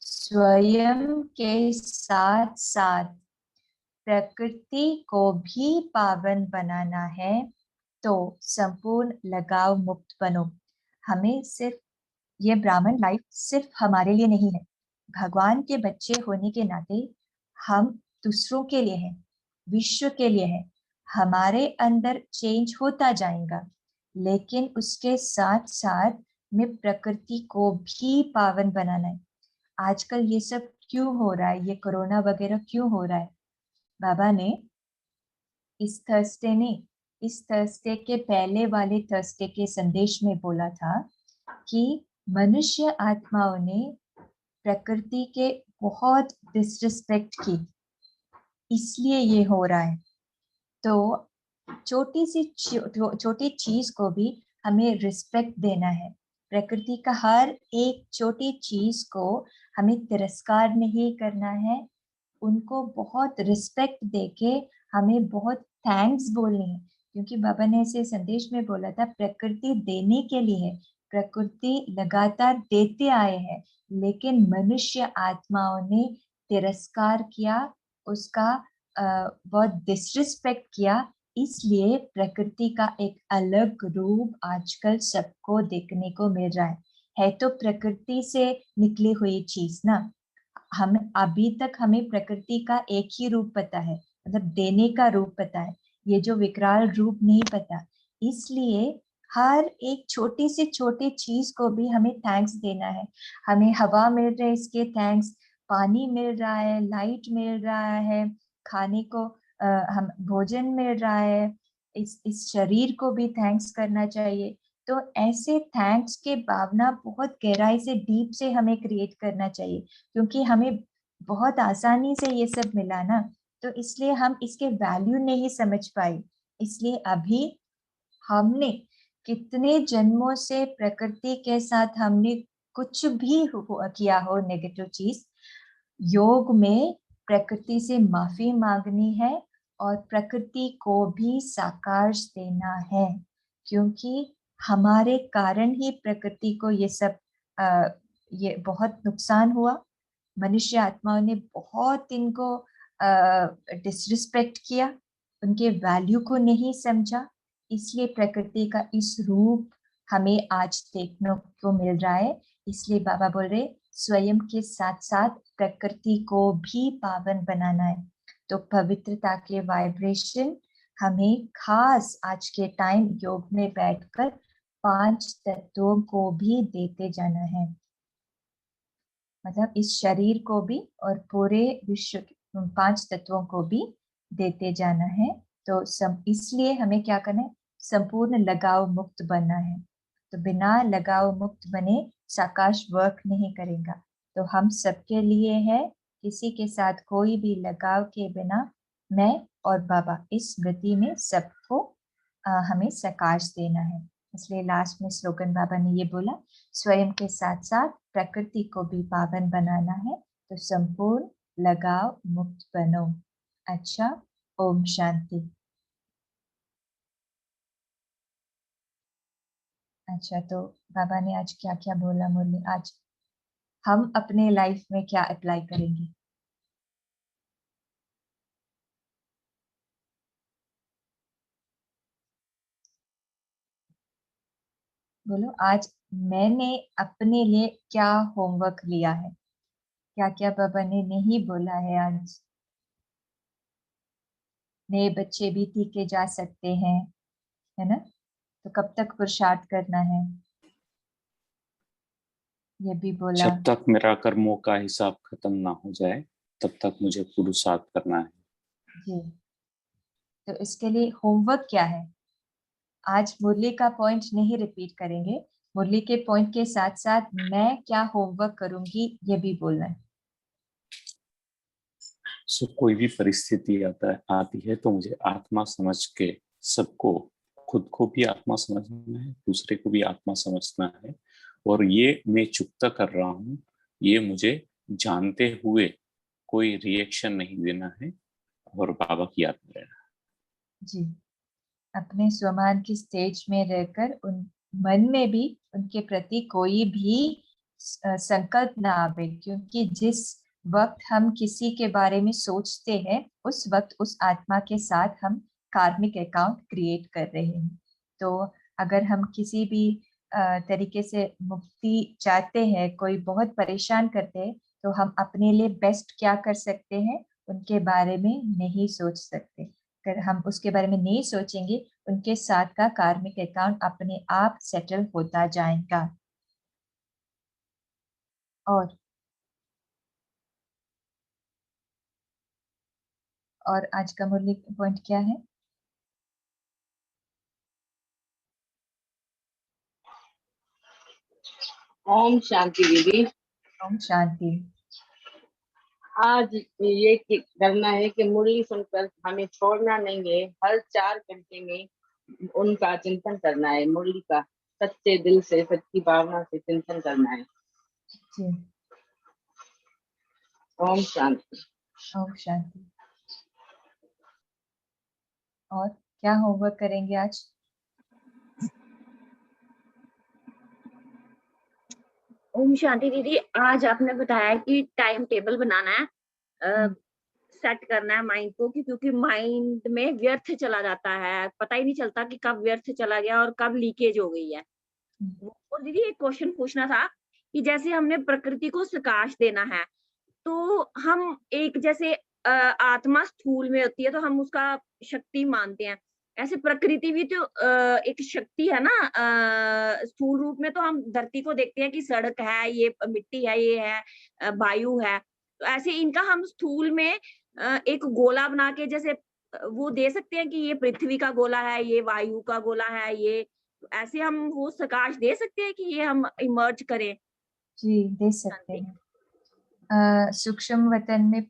स्वयं के साथ साथ प्रकृति को भी पावन बनाना है तो संपूर्ण लगाव मुक्त बनो। हमें सिर्फ ये ब्राह्मण लाइफ सिर्फ हमारे लिए नहीं है, भगवान के बच्चे होने के नाते हम दूसरों के लिए हैं, विश्व के लिए है। हमारे अंदर चेंज होता जाएगा, लेकिन उसके साथ साथ में प्रकृति को भी पावन बनाना है। आजकल ये सब क्यों हो रहा है, ये कोरोना वगैरह क्यों हो रहा है? बाबा ने इस थर्सडे के पहले वाले थर्सडे के संदेश में बोला था कि मनुष्य आत्माओं ने प्रकृति के बहुत डिसरिस्पेक्ट की, इसलिए ये हो रहा है। तो छोटी चीज को भी हमें रिस्पेक्ट देना है। प्रकृति का हर एक छोटी चीज को हमें तिरस्कार नहीं करना है, उनको बहुत रिस्पेक्ट देके हमें बहुत थैंक्स बोलनी है। क्योंकि बाबा ने ऐसे संदेश में बोला था, प्रकृति देने के लिए है, प्रकृति लगातार देते आए हैं, लेकिन मनुष्य आत्माओं ने तिरस्कार किया, उसका बहुत डिसरिस्पेक्ट किया, इसलिए प्रकृति का एक अलग रूप आजकल सबको देखने को मिल रहा है तो प्रकृति से निकली हुई चीज ना। हम अभी तक हमें प्रकृति का एक ही रूप पता है, मतलब देने का रूप पता है, ये जो विकराल रूप नहीं पता। इसलिए हर एक छोटी से छोटी चीज को भी हमें थैंक्स देना है। हमें हवा मिल रही है, इसके थैंक्स। पानी मिल रहा है, लाइट मिल रहा है, खाने को हम भोजन मिल रहा है, इस शरीर को भी थैंक्स करना चाहिए। तो ऐसे थैंक्स के भावना बहुत गहराई से, डीप से हमें क्रिएट करना चाहिए, क्योंकि हमें बहुत आसानी से ये सब मिला ना, तो इसलिए हम इसके वैल्यू नहीं समझ पाए। इसलिए अभी हमने कितने जन्मों से प्रकृति के साथ हमने कुछ भी किया हो नेगेटिव चीज, योग में प्रकृति से माफी मांगनी है और प्रकृति को भी साकार देना है, क्योंकि हमारे कारण ही प्रकृति को ये सब ये बहुत नुकसान हुआ। मनुष्य आत्माओं ने बहुत इनको डिसरिस्पेक्ट किया, उनके वैल्यू को नहीं समझा, इसलिए प्रकृति का इस रूप हमें आज देखने को मिल रहा है। इसलिए बाबा बोल रहे स्वयं के साथ साथ प्रकृति को भी पावन बनाना है। तो पवित्रता के वाइब्रेशन हमें खास आज के टाइम योग में बैठकर 5 तत्वों को भी देते जाना है, मतलब इस शरीर को भी और पूरे विश्व के 5 तत्वों को भी देते जाना है। तो इसलिए हमें क्या करना है, संपूर्ण लगाव मुक्त बनना है। तो बिना लगाव मुक्त बने साकाश वर्क नहीं करेगा। तो हम सबके लिए है, किसी के साथ कोई भी लगाव के बिना मैं और बाबा इस स्मृति में सबको हमें साकाश देना है। इसलिए लास्ट में स्लोगन बाबा ने ये बोला, स्वयं के साथ साथ प्रकृति को भी पावन बनाना है, तो संपूर्ण लगाव मुक्त बनो। अच्छा, ओम शांति। अच्छा, तो बाबा ने आज क्या क्या बोला मुरली, आज हम अपने लाइफ में क्या अप्लाई करेंगे? बोलो, आज मैंने अपने लिए क्या होमवर्क लिया है, क्या क्या बाबा ने नहीं बोला है आज। नए बच्चे भी सीखे जा सकते हैं, है ना? तो कब तक पुरुषार्थ करना है, ये भी बोला। जब तक मेरा कर्मों का हिसाब खत्म ना हो जाए तब तक मुझे पुरुषार्थ करना है। जी, तो इसके लिए होमवर्क क्या है? आज मुरली का पॉइंट नहीं रिपीट करेंगे, मुरली के पॉइंट के साथ साथ मैं क्या होमवर्क करूंगी ये भी बोलना है। सो कोई भी परिस्थिति आती है तो मुझे आत्मा समझ के सबको, खुद को भी आत्मा समझना है, दूसरे को भी आत्मा समझना है, और ये मैं चुकता कर रहा हूँ, ये मुझे जानते हुए कोई रिएक्शन नहीं देना है और बाबा की याद में रहना। जी, अपने स्वमान की स्टेज में रहकर उन मन में भी उनके प्रति कोई भी संकल्प ना आवे, क्योंकि जिस वक्त हम किसी के बारे में सोचते हैं उस वक्त उस आत्मा के साथ हम कार्मिक अकाउंट क्रिएट कर रहे हैं। तो अगर हम किसी भी तरीके से मुक्ति चाहते हैं, कोई बहुत परेशान करते हैं, तो हम अपने लिए बेस्ट क्या कर सकते हैं, उनके बारे में नहीं सोच सकते। अगर हम उसके बारे में नहीं सोचेंगे, उनके साथ का कार्मिक अकाउंट अपने आप सेटल होता जाएगा। और आज का मुरली पॉइंट क्या है? ओम शांति दीदी। ओम शांति। आज ये करना है कि मुरली सुनकर हमें छोड़ना नहीं है, हर 4 घंटे में उनका चिंतन करना है, मुरली का सच्चे दिल से, सच्ची भावना से चिंतन करना है। जी, ओम शांति। ओम शांति। और क्या होमवर्क करेंगे आज? ओम शांति दीदी, आज आपने बताया कि टाइम टेबल बनाना है, सेट करना है माइंड को, क्योंकि माइंड में व्यर्थ चला जाता है, पता ही नहीं चलता कि कब व्यर्थ चला गया और कब लीकेज हो गई है। और दीदी एक क्वेश्चन पूछना था कि जैसे हमने प्रकृति को प्रकाश देना है, तो हम एक जैसे आत्मा स्थूल में होती है तो हम उसका शक्ति मानते हैं, ऐसे प्रकृति भी तो एक शक्ति है ना। स्थूल रूप में तो हम धरती को देखते हैं कि सड़क है, ये मिट्टी है, ये है वायु है। तो ऐसे इनका हम स्थूल में एक गोला बना के जैसे वो दे सकते हैं कि ये पृथ्वी का गोला है, ये वायु का गोला है, ये ऐसे हम वो प्रकाश दे सकते हैं कि ये हम इमर्ज करें। जी, दे सकते हैं। सूक्ष्म वतन में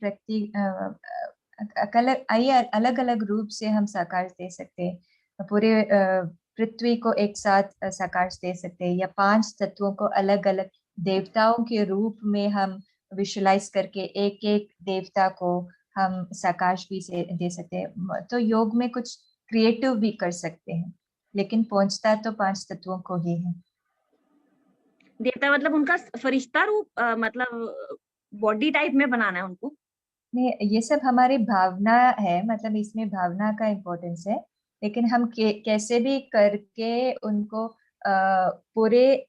अलग अलग रूप से हम साकार दे सकते हैं। पूरे पृथ्वी को एक साथ साकार दे सकते हैं, या 5 तत्वों को अलग अलग देवताओं के रूप में हम विजुअलाइज करके एक एक देवता को हम साकार भी से दे सकते हैं। तो योग में कुछ क्रिएटिव भी कर सकते हैं, लेकिन पहुंचता तो 5 तत्वों को ही है। देवता मतलब उनका फरिश्ता रूप, मतलब बॉडी टाइप में बनाना है उनको। नहीं, ये सब हमारी भावना है, मतलब इसमें भावना का इम्पोर्टेंस है, लेकिन हम कैसे भी करके उनको पूरे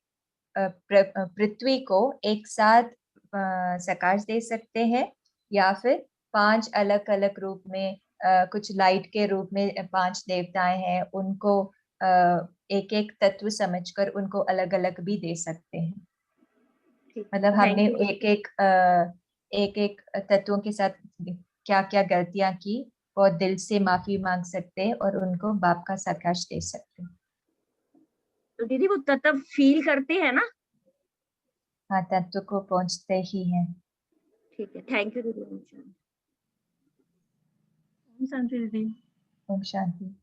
पृथ्वी को एक साथ साकार दे सकते हैं, या फिर 5 अलग अलग रूप में, कुछ लाइट के रूप में 5 देवताएं हैं, उनको एक एक तत्व समझकर उनको अलग अलग भी दे सकते हैं। मतलब हमने एक एक तत्वों के साथ क्या क्या गलतियां की, और दिल से माफी मांग सकते हैं और उनको बाप का साकार दे सकते हैं। तो दीदी वो तत्व फील करते हैं ना? हाँ, तत्व को पहुंचते ही हैं। ठीक है, थैंक यू दीदी। ओम शांति दीदी। ओम शांति।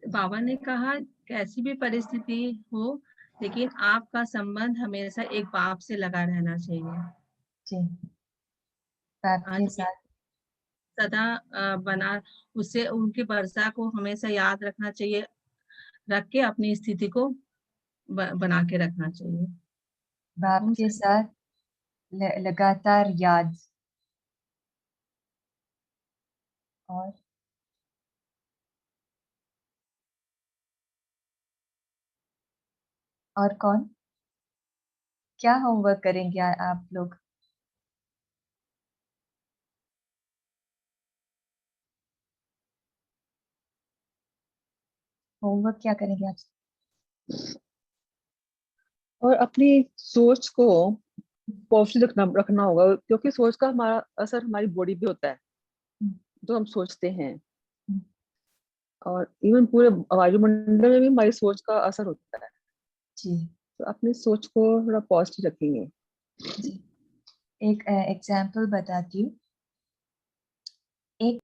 बाबा ने कहा कैसी भी परिस्थिति हो, लेकिन आपका संबंध हमेशा एक बाप से लगा रहना चाहिए। जी, बाप के आज साथ सदा बना, उससे उनकी वर्षा को हमेशा याद रखना चाहिए, रख के अपनी स्थिति को बना के रखना चाहिए। बाप के साथ लगातार याद। और कौन, क्या होमवर्क करेंगे आप लोग? होमवर्क क्या करेंगे आज? और अपनी सोच को पॉजिटिव रखना होगा, क्योंकि सोच का हमारा असर हमारी बॉडी पे होता है, जो हम सोचते हैं। और इवन पूरे वायुमंडल में भी हमारी सोच का असर होता है। जी, तो अपनी सोच को थोड़ा पॉजिटिव रखेंगे। जी, एक एग्जाम्पल बताती हूँ। एक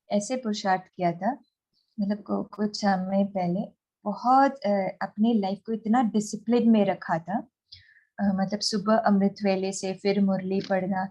ऐसे पुरुषार्थ किया था, मतलब कुछ समय पहले, बहुत अपनी लाइफ को इतना डिसिप्लिन में रखा था। मतलब सुबह अमृत वेले से फिर मुरली पढ़ना,